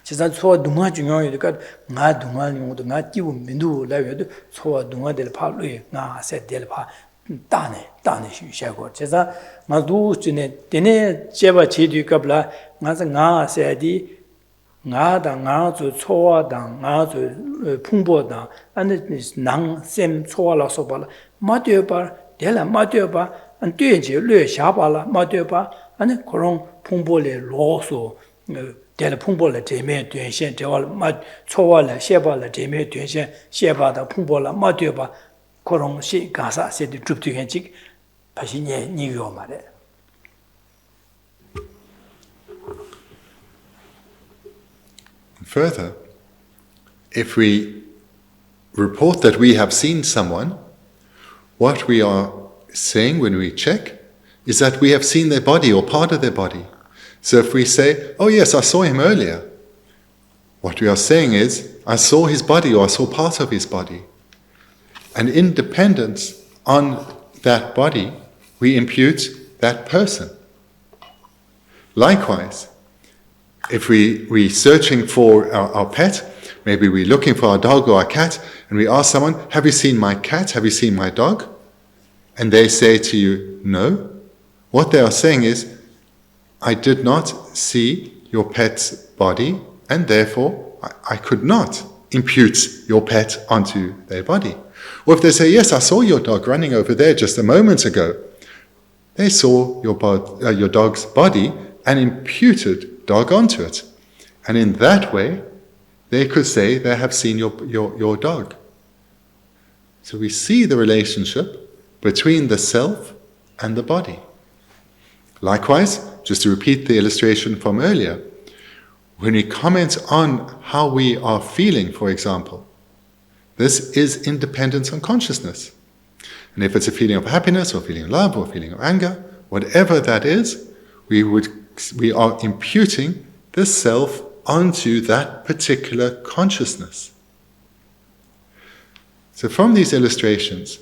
진짜 초와 동화 중요하니까 나 동화용도 나 기부 민도 라여도 초와 동화될 파 뢰가 세될 파 다네 쉬샤고 제가 마두 전에 되네 제바 제뒤갑라 나서 나세디 나다 나주 초와다 나주 풍보다 안에 낭셈 초와라서 봐 마되바 될라 마되바 안 되지 뢰샤바라 마되바 안에 그런 풍보레 로소 될 풍보레 제메 된신 저월 마 초와라 셰바라 제메 된신 셰바다 풍보라 마되바 그런 시 가사 세디 줍투겐직 다시nye 니요 말에 Further, if we report that we have seen someone, what we are saying when we check is that we have seen their body or part of their body. So if we say, oh yes, I saw him earlier, what we are saying is, I saw his body or I saw part of his body. And in dependence on that body, we impute that person. Likewise, if we're searching for our pet, maybe we're looking for our dog or our cat, and we ask someone, have you seen my cat? Have you seen my dog? And they say to you, no. What they are saying is, I did not see your pet's body, and therefore I could not impute your pet onto their body. Or if they say, yes, I saw your dog running over there just a moment ago, they saw your dog's body and imputed dog onto it. And in that way, they could say they have seen your dog. So we see the relationship between the self and the body. Likewise, just to repeat the illustration from earlier, when we comment on how we are feeling, for example, this is independence on consciousness. And if it's a feeling of happiness, or feeling of love, or feeling of anger, whatever that is, we are imputing the self onto that particular consciousness. So from these illustrations,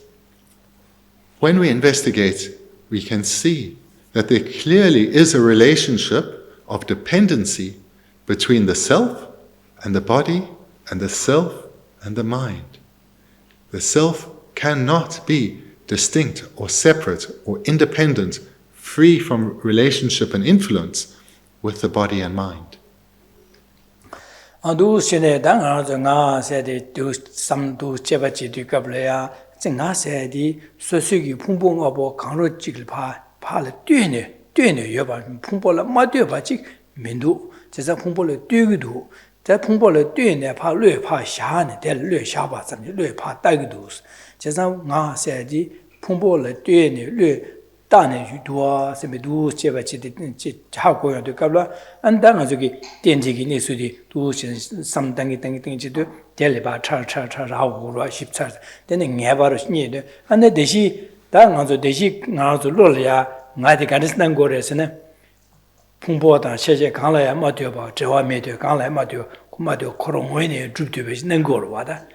when we investigate, we can see that there clearly is a relationship of dependency between the self and the body, and the self and the mind. The self cannot be distinct or separate or independent, free from relationship and influence with the body and mind. Tane Yudua, Semedu, Chevachi, Hakoya de Kabla, and Danazuki, Tenjiki Nisudi, do some tangy to Teleba, Char, ship chart, then in Yavarus need, and the Deshi, Danganzo Deshi, Nazo Lolia, Naticanis Nangores, Pumbota, Sheja Kala, Matioba, Jawa Medio, Kala, Matio, Kumadio, Koromwini, Druptubis, Nangor, water.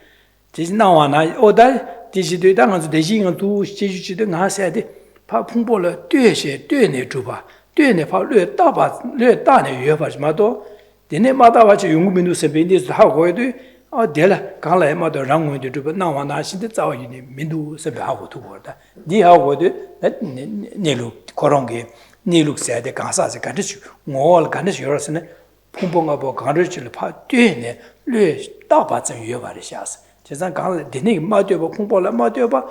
This now and I, oh, that, this is the Danganzo Deshi and two Shishi Nasa. 怕碰破了对些对内主吧对内怕略大把略大内约法什么多的内马大把就用民族身边的是好过的啊对了刚来嘛的让我的这个那往那现在早一点民族身边好过多的你好过的那内陆可能给内陆晒的干啥子干着去我干着去儿是呢碰碰啊不干着去了怕对内略大把真约法的下子就像刚来的内马对吧碰破了马对吧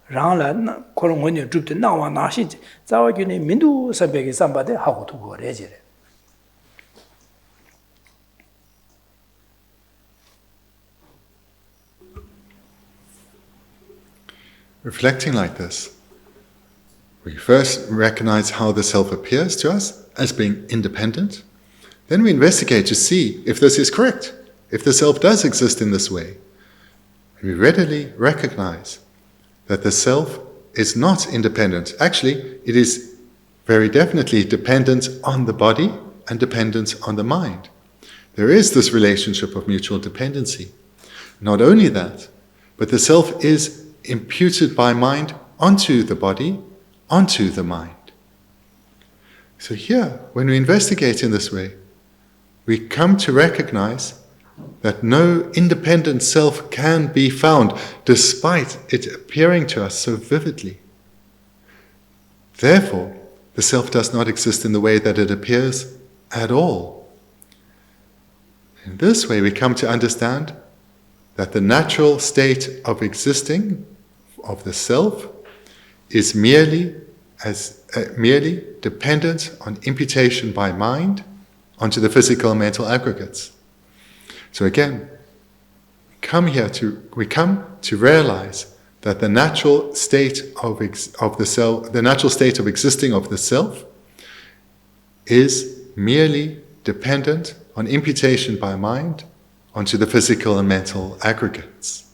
Rangla, Colonel Druped now on Nashi, Zawaguni, Mindu, Sabegi, somebody, how to go regere. Reflecting like this, we first recognize how the self appears to us as being independent. Then we investigate to see if this is correct, if the self does exist in this way. And we readily recognize that the self is not independent. Actually, it is very definitely dependent on the body and dependent on the mind. There is this relationship of mutual dependency. Not only that, but the self is imputed by mind onto the body, onto the mind. So here, when we investigate in this way, we come to recognize that no independent self can be found, despite it appearing to us so vividly. Therefore, the self does not exist in the way that it appears at all. In this way, we come to understand that the natural state of existing of the self is merely dependent on imputation by mind onto the physical and mental aggregates. So again, we come to realize that the natural state of the self, the natural state of existing of the self, is merely dependent on imputation by mind onto the physical and mental aggregates.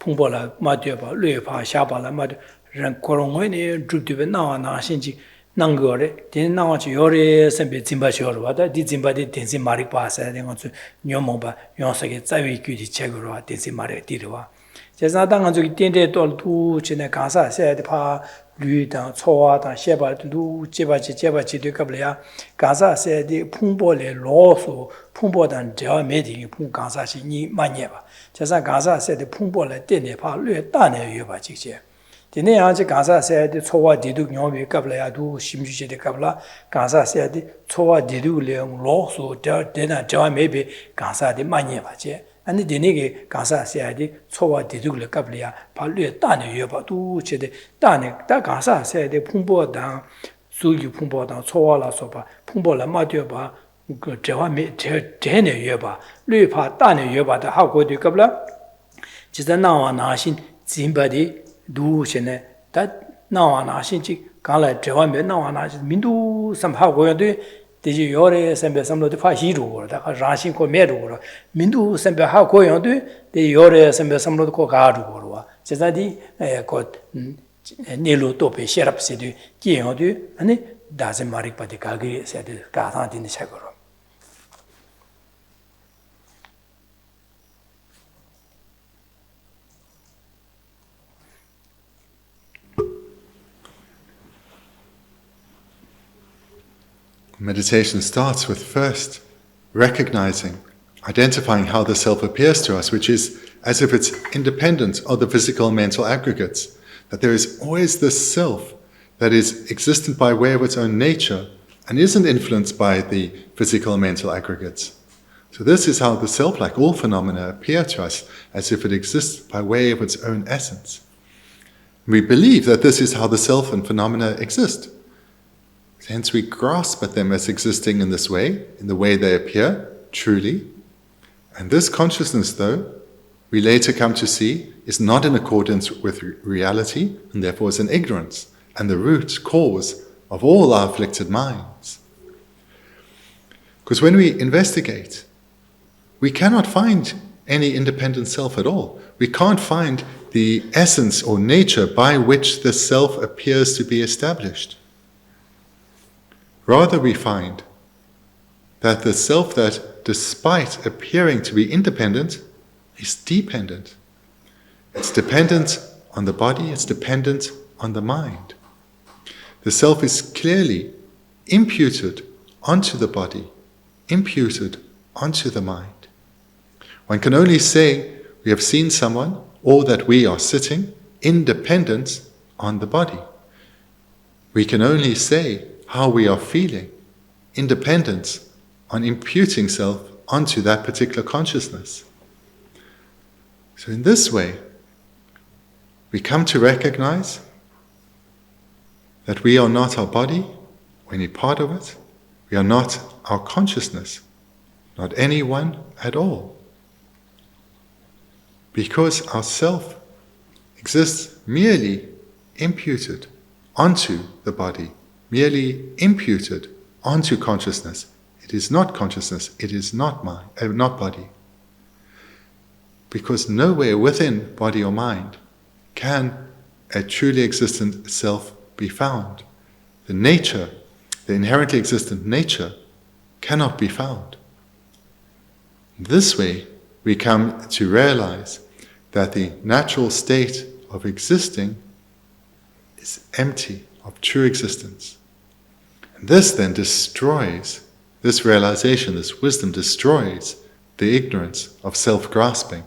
Pumbola, Madioba, Lupa, Shabala, Mad, Rankorongwini, Druptiba, now and Ashinji, Nangore, then now Yore, Sembe Zimba Shorwada, did Zimba di Tensi Maripas, and on to Nyomoba, Yonsake, Zavi Kuti Chegura, Tensi Mari Dirwa. Just not on to Tende Tol Tu Chinakasa, said Pa, Ludan, Soa, and Sheba to do Jebachi de Cablia. Gaza said the Pumbole Loso, Pumbo and Java meeting Pungansa Ni Maneva. Just as Gaza said the Pumbole Dene Pa Luetane Yubachi. The Neanji Gaza said the Toa Didu Yomi Cabla do Shimji de Cabla, Gaza said the Toa Didu Leon Loso, Dena Java maybe Gaza de Maneva. And the Denege Gaza said the Toa Didu Cablia, Paluetane Yuba do Chede, Danek, da Gaza said the Pumbo down, Suyu Pumbo down, Soala Sopa, Pumbola Matioba, Java Jene Yuba, Lupa Dane Yuba, the how good you Cabla. Just now an ashin, Zimbadi. Do shene that now an ashinchi gala Jawame now an ashin Mindu somehow going to the Yore Sembe some of the Fahiru, the Rashin Comeru, Mindu Sembe how going to the Yore Sembe some of the Cogaru, Cesadi got Nilu Tope, Sherap City, Kiyodu, and it doesn't marry but the Kagi said the Gathant in the Shagoro. Meditation starts with first recognizing, identifying how the self appears to us, which is as if it's independent of the physical and mental aggregates, that there is always this self that is existent by way of its own nature and isn't influenced by the physical and mental aggregates. So this is how the self, like all phenomena, appear to us, as if it exists by way of its own essence. We believe that this is how the self and phenomena exist. Hence we grasp at them as existing in this way, in the way they appear, truly. And this consciousness, though, we later come to see, is not in accordance with reality, and therefore is an ignorance, and the root cause of all our afflicted minds. Because when we investigate, we cannot find any independent self at all. We can't find the essence or nature by which the self appears to be established. Rather, we find that the self that, despite appearing to be independent, is dependent. It's dependent on the body, it's dependent on the mind. The self is clearly imputed onto the body, imputed onto the mind. One can only say we have seen someone, or that we are sitting, independent on the body. We can only say how we are feeling, independent on imputing self onto that particular consciousness. So in this way, we come to recognize that we are not our body, or any part of it. We are not our consciousness, not anyone at all. Because our self exists merely imputed onto the body, merely imputed onto consciousness. It is not consciousness, it is not mind, not body. Because nowhere within body or mind can a truly existent self be found. The nature, the inherently existent nature, cannot be found. This way, we come to realize that the natural state of existing is empty of true existence. And this then destroys, this realization, this wisdom destroys the ignorance of self-grasping.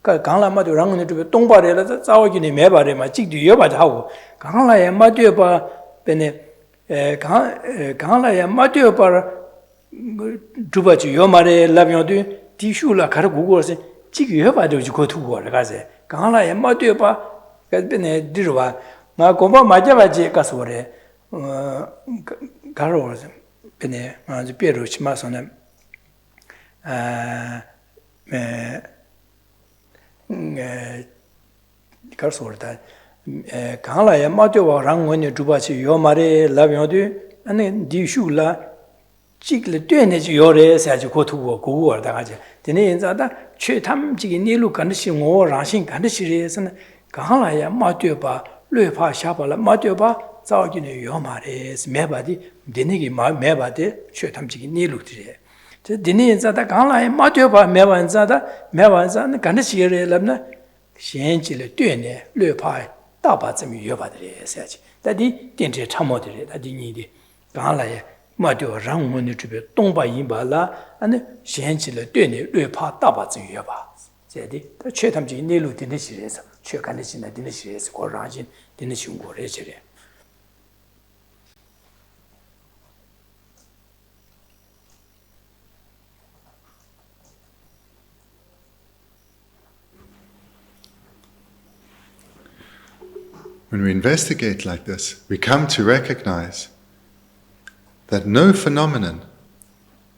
강라마도 랑은 좀 동바래라 자오기니 매바래마 찍도 여바자 하고 강라에 마디어바 베네 강라에 마디어바 두바지 요마레 라비오도 디슈라 가르고고서 찍 여바도 지고 두고 가세 강라에 마디어바 베네 디르와 나 고바 마자바지 가서래 가로서 베네 아주 뼈로 치마서는 가서다 강라에 마디오바 랑원이 두바지 요마레 라비오도 아니 디슈라 찍을 때내지 요래서 아주 고투고 고고다 가지 되네 인자다 최탐지기 니루 간듯이 오 라신 간듯이에서는 강라에 마디오바 뢰파 샤발라 마디오바 자기네 요마레스 매바디 되네기 매바디 최탐지기 니루들이 저 되네 인자다 강라에 마디오바 매반자는 간듯이에 람나 현지를 되네 뢰파 다바쯤이 요바들이 해야지 다디 된제 참모들이 다디 니디 강라에 마디오 랑문이 주베 동바인바라 아니 현지를 되네 뢰파 다바쯤이 요바 제디 최탐지기 니루 되네 시에서 최간의 되네 시에서 고라진 되네 신고를 해지래 When we investigate like this, we come to recognize that no phenomenon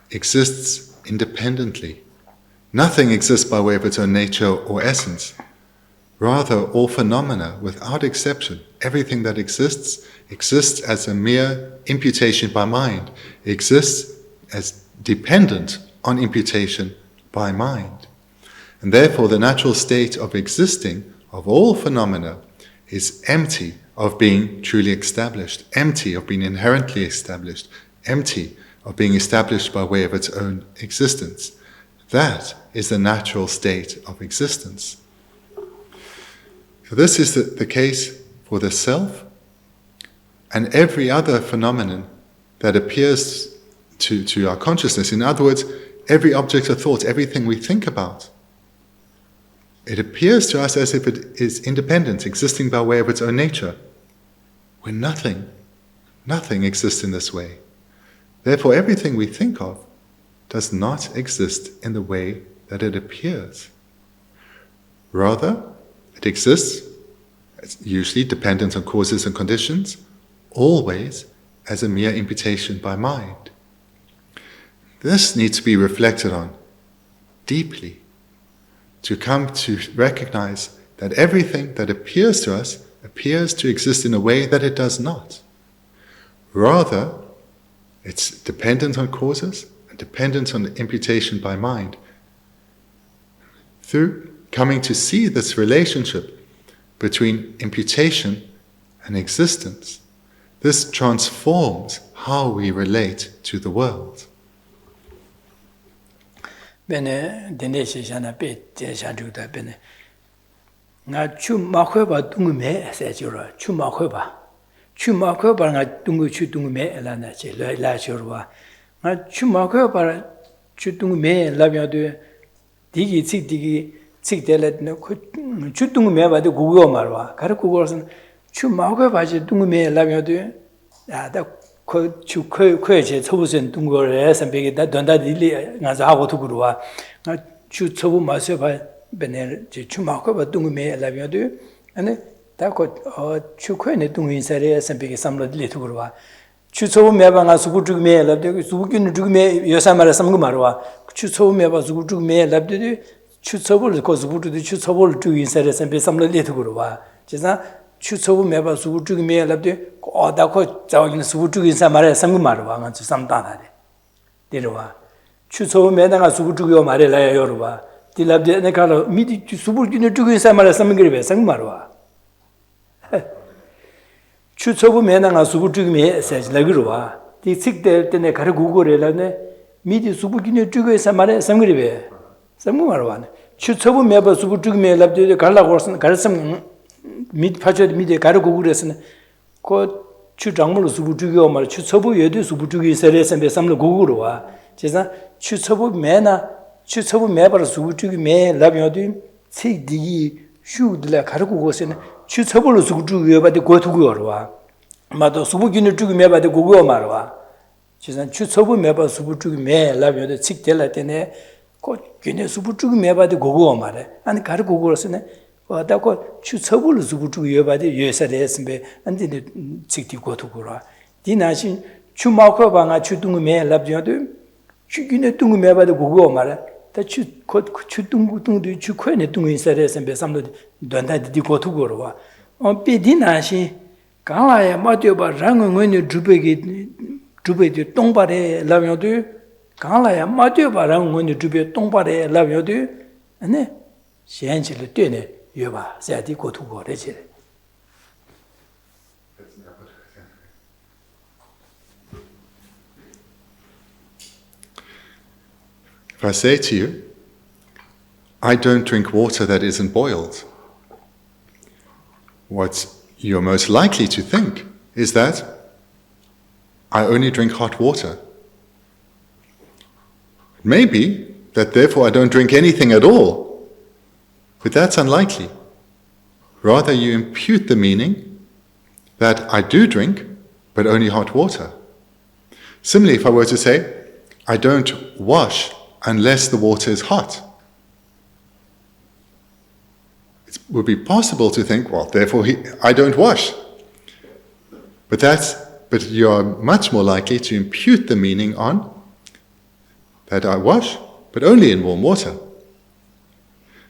exists independently. Nothing exists by way of its own nature or essence. Rather, all phenomena, without exception, everything that exists as a mere imputation by mind, exists as dependent on imputation by mind. And therefore, the natural state of existing of all phenomena is empty of being truly established, empty of being inherently established, empty of being established by way of its own existence. That is the natural state of existence. So this is the case for the self and every other phenomenon that appears to our consciousness. In other words, every object of thought, everything we think about, it appears to us as if it is independent, existing by way of its own nature, when nothing exists in this way. Therefore, everything we think of does not exist in the way that it appears. Rather, it exists, usually dependent on causes and conditions, always as a mere imputation by mind. This needs to be reflected on deeply, to come to recognize that everything that appears to us appears to exist in a way that it does not. Rather, it's dependent on causes and dependent on imputation by mind. Through coming to see this relationship between imputation and existence, this transforms how we relate to the world. Bene deneshe jana pe jashaduda bene nga chu makhweba dungume sejura chu makhweba nga dungu chu dungume elana che la churwa nga chu makhweba chu dungume labyadu digi tsik delet no chu dungume ba de gugo marwa gar gugo선 chu makhweba je dungume labyadu 야다 그 그제 초보선 동거에 선배게 다 don다들이 가서 하고 두고와 주 초보 마셔 봐 베네 주마고 봐 동음에 라비어도 아니 다고 주코에 동인사에 선배게 삼로들이 두고와 주 초보 매방아 수부죽메 라비도 수부균 죽메 여사마라 삼고 말와 주 초보 매바 수부죽메 라비도 주 초보를 거 수부도 주 초보를 두인사에 선배 삼로들이 두고와 제가 추초부 매바 수부죽메 라비도 어다고 저기는 수부죽인사 말에 삼고 말와 가지고 삼다나래 데려와 추초 매다가 수부죽이요 말해라요 여러와 딜랍데 내가 미디 수부죽인 죽인사 말에 삼는 거래 삼고 말와 추초부 매다가 수부죽이메 세즈라그로와 디식될 때내 가르 구고래라네 미디 수부죽인 죽인사 말에 삼고 거래 삼고 말와 추초부 매바 수부죽이메 랍데 갈라고선 갈삼 밑 파져 밑에 가르고 그랬으나 그 추장물로 수부주기고 말 추처부 예도 수부주기 세례선 배삼로 고구로 와 제가 추처부 매나 추처부 매바로 수부주기 매 라비어도 책디 슈들라 가르고 고서는 추처벌로 수주 위에바데 고투고로와 마도 수부기는 죽이 매바데 고고 말와 지산 추처부 매바 수부죽이 매 라면도 책될 때네 고 괜히 수부죽이 매바데 고고 말에 아니 가르고 고서는 와다고 추처벌로 수부죽 위에바데 예사레스베 안데 책디 고투고로와 디나신 추마코 방아 추둥이 매 라면도 추기네 둥이 매바데 고고 말에 다추 추둥구둥도 추코네 둥이 사레스베 삼도 돈다디 고투고로와 비디나시 강라야 마디오바 랑응은이 주베디 똥바레 라면도 강라야 마디오바 랑응은이 주베 똥바레 라면도 아니 시엔치를 되네 여봐 자디 고투고래지 If I say to you, I don't drink water that isn't boiled, what you're most likely to think is that I only drink hot water. Maybe that therefore I don't drink anything at all, but that's unlikely. Rather, you impute the meaning that I do drink, but only hot water. Similarly, if I were to say, I don't wash unless the water is hot, it would be possible to think, well, therefore I don't wash. But you are much more likely to impute the meaning on that I wash, but only in warm water.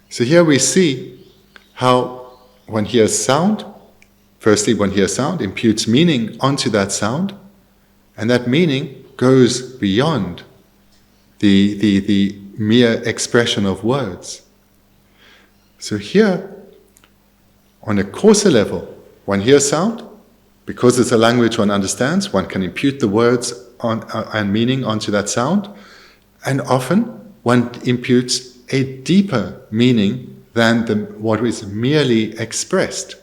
So here we see how one hears sound. Firstly, one hears sound, imputes meaning onto that sound, and that meaning goes beyond the mere expression of words. So here, on a coarser level, one hears sound. Because it's a language one understands, one can impute the words and meaning onto that sound. And often, one imputes a deeper meaning than what is merely expressed.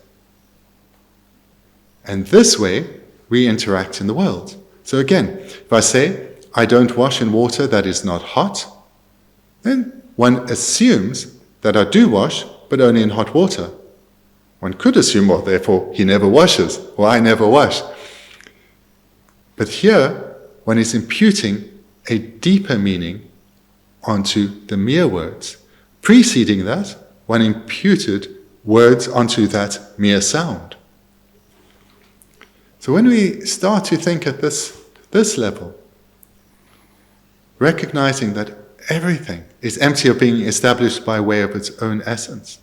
And this way, we interact in the world. So again, if I say, I don't wash in water that is not hot, then one assumes that I do wash, but only in hot water. One could assume, well, therefore, he never washes, or I never wash. But here, one is imputing a deeper meaning onto the mere words. Preceding that, one imputed words onto that mere sound. So when we start to think at this level, recognizing that everything is empty of being established by way of its own essence,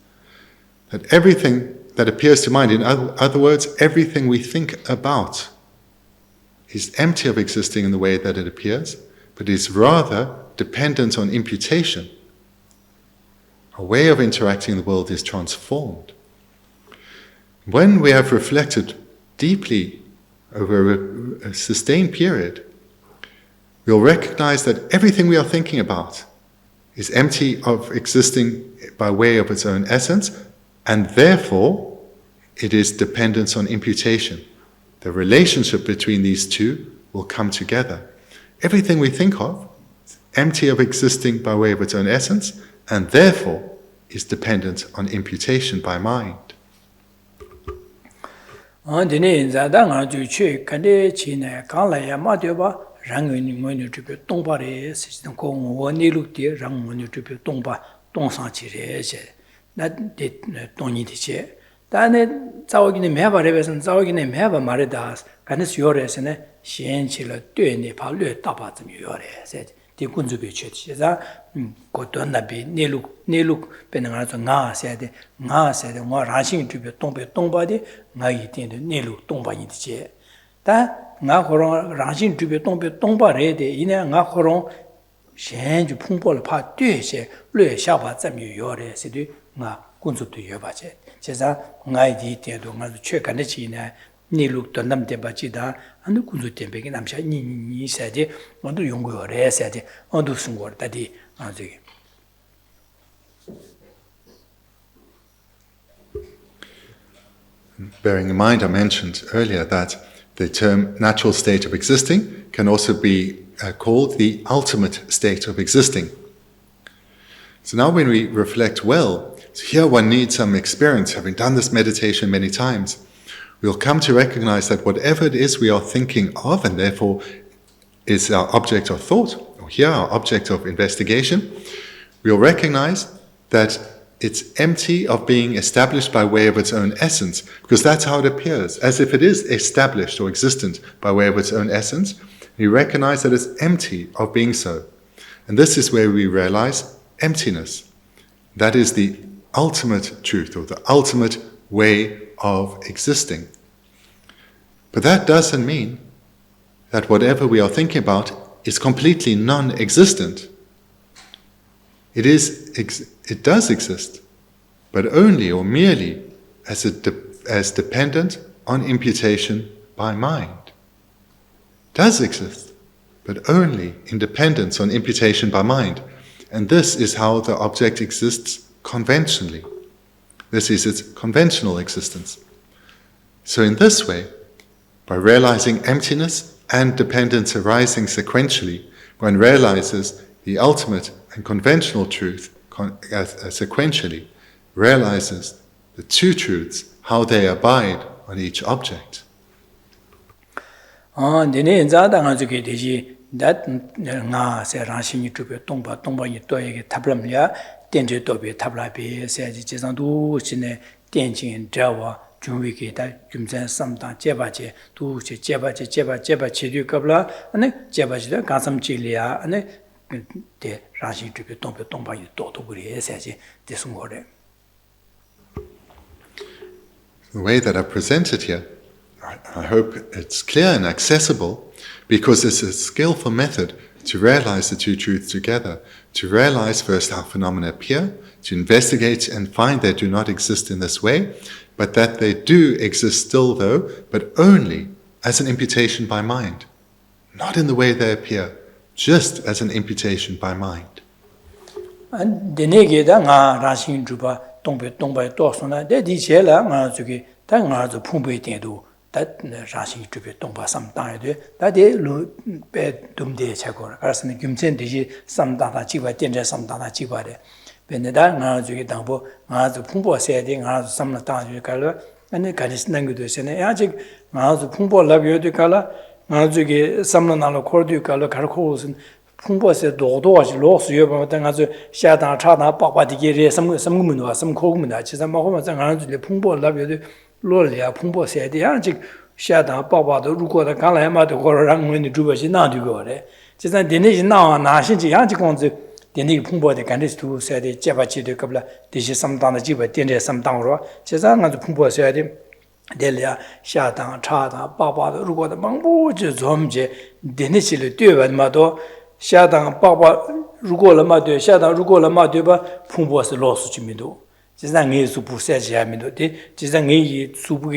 that everything that appears to mind, in other words, everything we think about is empty of existing in the way that it appears, but is rather dependent on imputation. Our way of interacting in the world is transformed. When we have reflected deeply over a sustained period, we'll recognize that everything we are thinking about is empty of existing by way of its own essence, and therefore it is dependent on imputation. The relationship between these two will come together. Everything we think of is empty of existing by way of its own essence, and therefore is dependent on imputation by mind. 자오기네 매바레베선 자오기네 매바 마레다스 가네스 요레스네 시엔치라 뇌네 발뢰 따바좀 요레세 디군주비 쳇치자 고돈나비 네룩 베능아서 나세데 뭐 라싱 주비 동베 동바디 나이 텐데 네룩 동바니디제 다 나호롱 라싱 주비 동베 동바레데 이네 나호롱 시엔주 풍보를 파 뇌세 뢰 샤바 점 요레세디 나 군주도 여바제 제가 나이디 때도 아주 최근에 지나 니룩 돈남데 바지다 안도 군주 때백이 남샤 니세지 모두 연구를 해야지 어두 승고다디 아주 Bearing in mind, I mentioned earlier that the term natural state of existing can also be called the ultimate state of existing. So now when we reflect well, So here one needs some experience, having done this meditation many times. We'll come to recognize that whatever it is we are thinking of, and therefore is our object of thought, or here our object of investigation, we'll recognize that it's empty of being established by way of its own essence, because that's how it appears, as if it is established or existent by way of its own essence. We recognize that it's empty of being so. And this is where we realize emptiness. That is the ultimate truth, or the ultimate way of existing. But that doesn't mean that whatever we are thinking about is completely non-existent. It does exist, but only or merely as dependent on imputation by mind. Does exist, but only in dependence on imputation by mind. And this is how the object exists conventionally. This is its conventional existence. So in this way, by realizing emptiness and dependence arising sequentially, one realizes the ultimate and conventional truth sequentially, realizes the two truths, how they abide on each object. Denje dobe tabla be seji jizang du chine denjin jawa junwi ge da jumzen samda jeba je du che jeba che du kabla ane jeba je gasam chilia ane de rashi dobe tongba yi do buri seji de sungore. The way that I present it here, I hope it's clear and accessible, because it's a skillful method to realize the two truths together, to realize first how phenomena appear, to investigate and find they do not exist in this way, but that they do exist still though, but only as an imputation by mind. Not in the way they appear, just as an imputation by mind. That Rashi to be Tomba some time, that they look bed dum de chagor, as in the Gumsen de some data chiva, danger some data chiva. When the Dana Jugi Dambo, as the Pumbo said, as some Natan color, and the Kadis language, and the Ajik, as the Pumbo love you to color, as you get some Nano cordu color, Carcos, and Pumbo said, Dodo, lost you, but then as a Shatan, Chana, Papa, the Giri, some woman or some Kogman, some Mahomet, and the Pumbo love you. Lolia Pumbo said, the Anjik Shada, Papa, the Ruko, the Kalama, the Horang when the Drubashi now to go there. Just that the nation now and Nashinji Anjikons, the Nick Pumbo, the candidates to said the Javachi, the Kabla, this is some down the Jiba, Dinja, some down row. Chazan and the Pumbo said, Delia, Shada, Chada, Papa, the Ruko, the Bambo, Jomje, Denisi, Duva, and Mado, Shada, Papa, Rugola Madu, Shada, Rugola Maduba, Pumbo's lost to Mido. Jizang is Supu says Yamido, Jizang Subu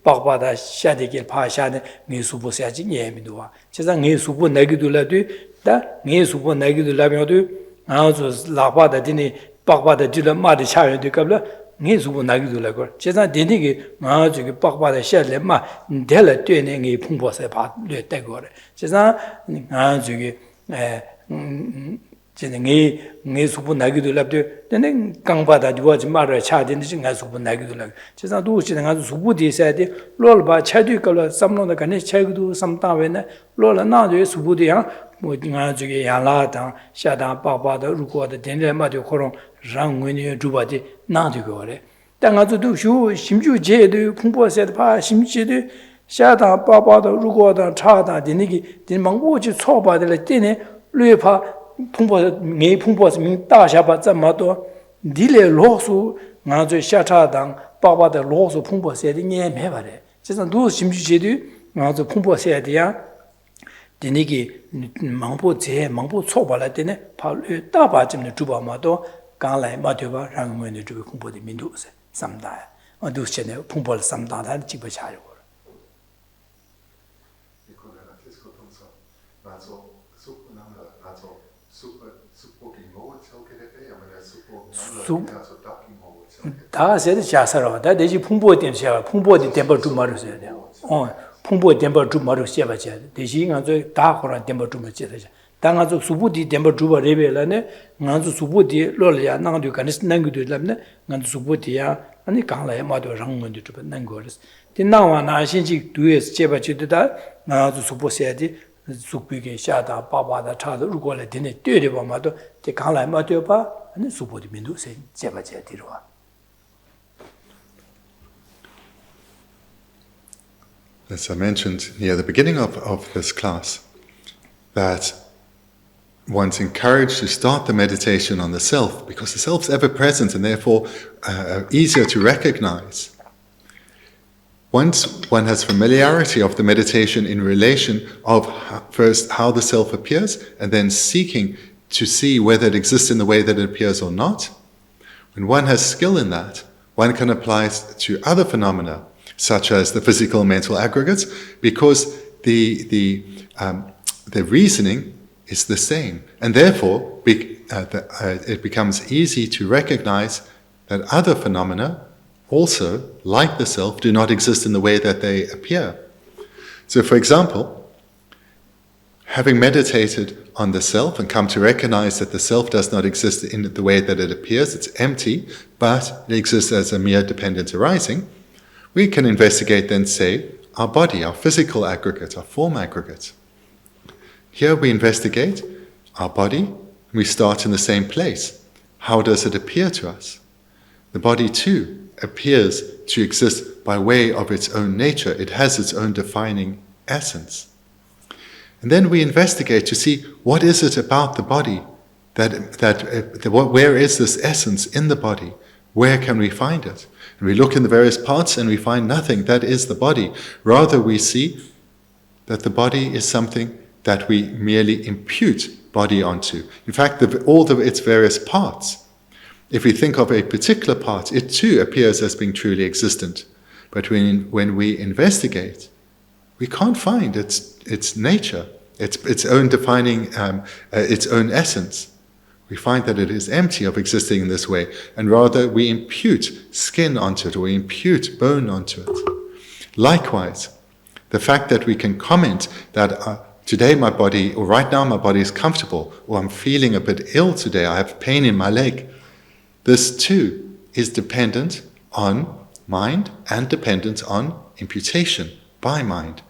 Papa, Shadiki, Pasha, Ni Supu says Yamidua. Jizang is Supu Negidula do, that Ni Supu Negidula do, Anzus Lapa, the Dini, Papa, the Dilla Madi Chari de Cabla, Ni Supu Negidula. Jizang Dinigi, Majuki, Papa, the Shadlema, Della turning a Pumpos apart, the Tegore. Jizang Anjuki. Ngay supu nagidu labdo, dene gangbada diwaji mara chadi nisi ngay supu nagidu labdo. Chizang duu chidi ngay supu di sayadi, lola ba chadu kabla samlonda kani chagidu samtangwe na, lola nangyo supu di yang, ngay zuki yang la tang, shatang, papa da, ruko da, dene ma di korong, rang ngweni juba di nangyo gore. Da ngay zu shu, shimju je du, pungpo sayadi pa, shimji du, shatang, papa da, ruko da, cha da, dene ki, dene mangbo chi choba de la, dene lui pa, ngay Pumbo Ming Da Shaba Zamato, Dile Losu, Nanzo Shatadang, Baba the Losu Pumbo said in Yemevare. Just do Shimjidu, Nanzo Pumbo said, Denigi Mambo Ze, Mambo Sobala Dene, Paul Daba Jim the Juba Mato, Gala Matuba, Rangun the Juba Pumbo de Mindus, some die, or do Chene Pumbo some data, Chibachayo. Da said Jasara, that is Pumbo Densha, Pumbo the Temple to Marus. Oh, Pumbo Temple to Marus Yavacha, the Jing and the Dakora Temple to Macheta, 당아주 수부디 덴버 주바 레벨라네 나주 수부디 롤야 나도 가니스 난구도 람네 나주 수부디야 아니 강라에 마도 랑문도 주 난거스 디나와 나 신지 두에스 제바치도다 나주 수부세야디 수비게 샤다 바바다 차도 루고레 디네 뛰려 봐마도 디 강라에 마도 봐 아니 수부디 민도 세 제바제디로와 As I mentioned near the beginning of this class, that one's encouraged to start the meditation on the self because the self's ever present and therefore easier to recognize. Once one has familiarity of the meditation in relation of first how the self appears and then seeking to see whether it exists in the way that it appears or not, when one has skill in that, one can apply it to other phenomena such as the physical mental aggregates because the reasoning is the same, and therefore it becomes easy to recognize that other phenomena also, like the self, do not exist in the way that they appear. So, for example, having meditated on the self and come to recognize that the self does not exist in the way that it appears, it's empty, but it exists as a mere dependent arising, we can investigate then, say, our body, our physical aggregate, our form aggregate. Here we investigate our body, we start in the same place. How does it appear to us? The body too appears to exist by way of its own nature. It has its own defining essence. And then we investigate to see what is it about the body, where is this essence in the body? Where can we find it? And we look in the various parts and we find nothing. That is the body. Rather, we see that the body is something that we merely impute body onto. In fact, all of its various parts, if we think of a particular part, it too appears as being truly existent. But when we investigate, we can't find its nature, its own defining, its own essence. We find that it is empty of existing in this way, and rather we impute skin onto it, or we impute bone onto it. Likewise, the fact that we can comment that today my body, or right now my body is comfortable, or I'm feeling a bit ill today, I have pain in my leg, this too is dependent on mind and dependent on imputation by mind.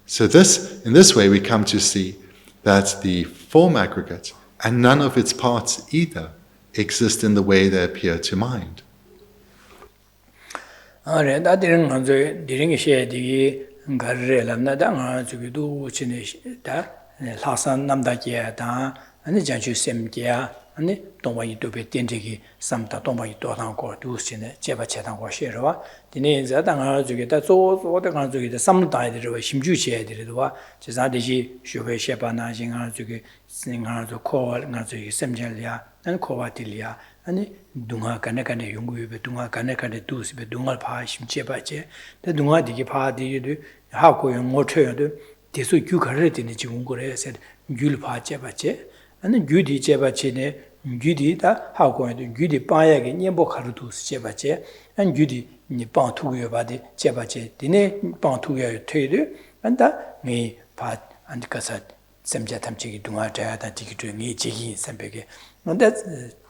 So in this way we come to see that the form aggregate and none of its parts either exist in the way they appear to mind. 아니 동바이 도베 텐데기 삼다 동바이 도당고 두스네 제바체당고 셰르와 디네 자당아 저기다 조조데 간 저기다 삼다이들과 심주체들과 제자디시 쇼베 셰바나 징아 저기 스닝아도 코가 저기 셈젤리아 난 코바딜리아 아니 둥아 간에간에 용구베 둥아 간에간에 두스베 둥알 파 심체바체 데 둥아 디기 파디도 하고 용어 쳐요도 대소 규가를 되는 지금 거래서 귤 파체바체 아니 규디 제바체네 규디다 하고 있는 규디 빠야게 님보 가르도스 제바체 안 규디 니빵 투고여 바디 제바체 디네 빵 투고여 퇴드 안다 니파 안디카사 셈자 탐치기 둥아자다 디기도 니 지기 셈베게 근데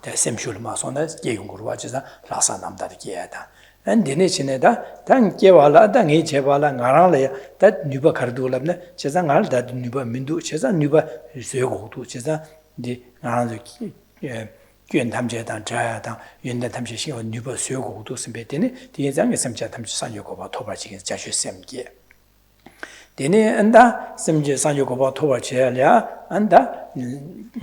다 셈슐 마소나 예용으로 와지자 라사 남다르게 해야다 안 디네 지네다 단 깨와라 당이 제발라 나라래 다 뉴바 가르도랍네 제자 나르다 뉴바 민두 제자 뉴바 쇠고도 제자 디 나라도 교연 탐제단 자야단 연대 탐제 시간 뉴버 쇠고도 선배되네 디장에 셈자 탐제 산요고바 토바지게 자슈 셈게 데네 안다 셈제 산요고바 토바체야 안다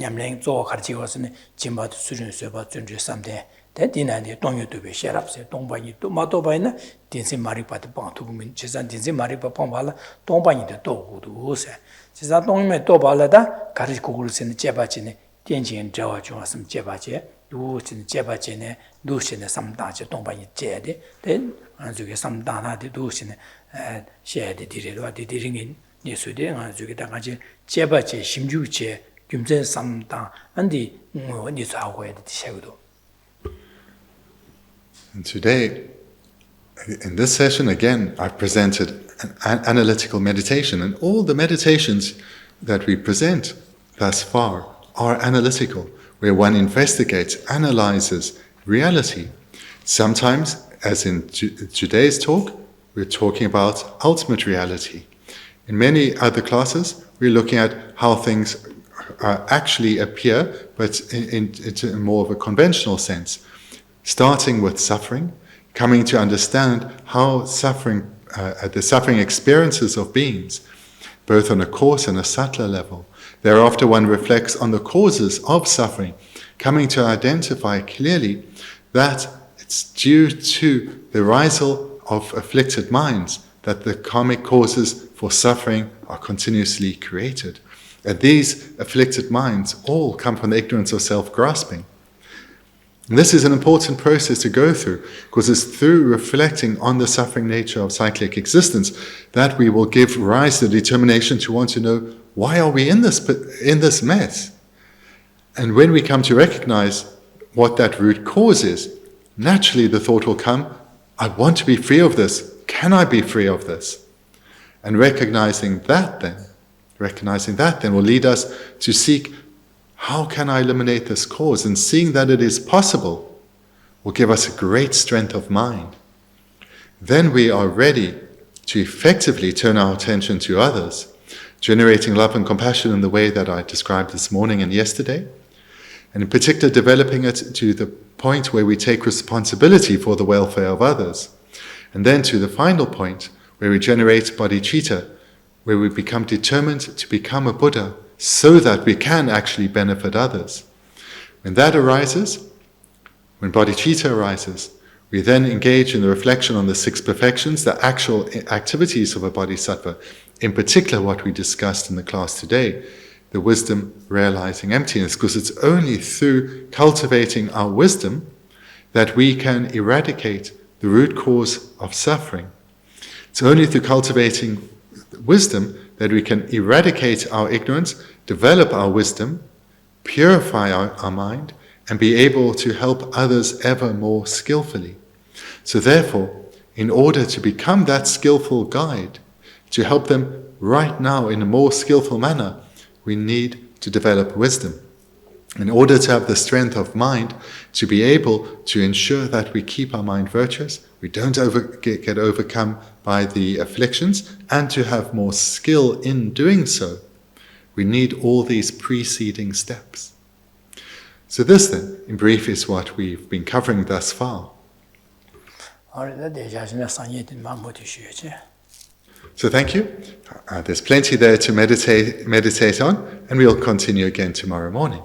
냠랭 조 가르치고서는 짐바도 수준 쇠바 준주 삼대 대디나니 동요도베 셰랍세 동바니 또 마도바이나 딘세 마리파트 방투구민 제산 딘세 마리파 방발라 동바니도 도구도세 제사 동메 또 발라다 가르치고글스는 제바지네 땡진 저와 중앙섬 제바제 두신 제바제네 두신의 삼다제 동바니 제데 된 안쪽에 삼다나데 두신의 셰데 디레와 디디링인 예수데 안쪽에 다가지 제바제 심주제 김전 삼다 안디 뭐 니사고 해야 되셔도. And today, in this session again, I've presented an analytical meditation, and all the meditations that we present thus far are analytical, where one investigates, analyzes reality. Sometimes, as in today's talk, we're talking about ultimate reality. In many other classes, we're looking at how things actually appear, but in more of a conventional sense. Starting with suffering, coming to understand how suffering, the suffering experiences of beings, both on a coarse and a subtler level. Thereafter, one reflects on the causes of suffering, coming to identify clearly that it's due to the arisal of afflicted minds that the karmic causes for suffering are continuously created. And these afflicted minds all come from the ignorance of self-grasping. And this is an important process to go through, because it's through reflecting on the suffering nature of cyclic existence that we will give rise to the determination to want to know, why are we in this mess? And when we come to recognize what that root cause is, naturally the thought will come, I want to be free of this. Can I be free of this? And recognizing that then will lead us to seek, how can I eliminate this cause? And seeing that it is possible will give us a great strength of mind. Then we are ready to effectively turn our attention to others, generating love and compassion in the way that I described this morning and yesterday, and in particular developing it to the point where we take responsibility for the welfare of others, and then to the final point where we generate bodhicitta, where we become determined to become a Buddha so that we can actually benefit others. When that arises, when bodhicitta arises, we then engage in the reflection on the 6 perfections, the actual activities of a bodhisattva, in particular what we discussed in the class today, the wisdom realizing emptiness, because it's only through cultivating our wisdom that we can eradicate the root cause of suffering. It's only through cultivating wisdom that we can eradicate our ignorance, develop our wisdom, purify our mind, and be able to help others ever more skillfully. So therefore, in order to become that skillful guide, to help them right now in a more skillful manner, we need to develop wisdom. In order to have the strength of mind, to be able to ensure that we keep our mind virtuous, we don't get overcome by the afflictions, and to have more skill in doing so, we need all these preceding steps. So this then, in brief, is what we've been covering thus far. So thank you. There's plenty there to meditate on, and we'll continue again tomorrow morning.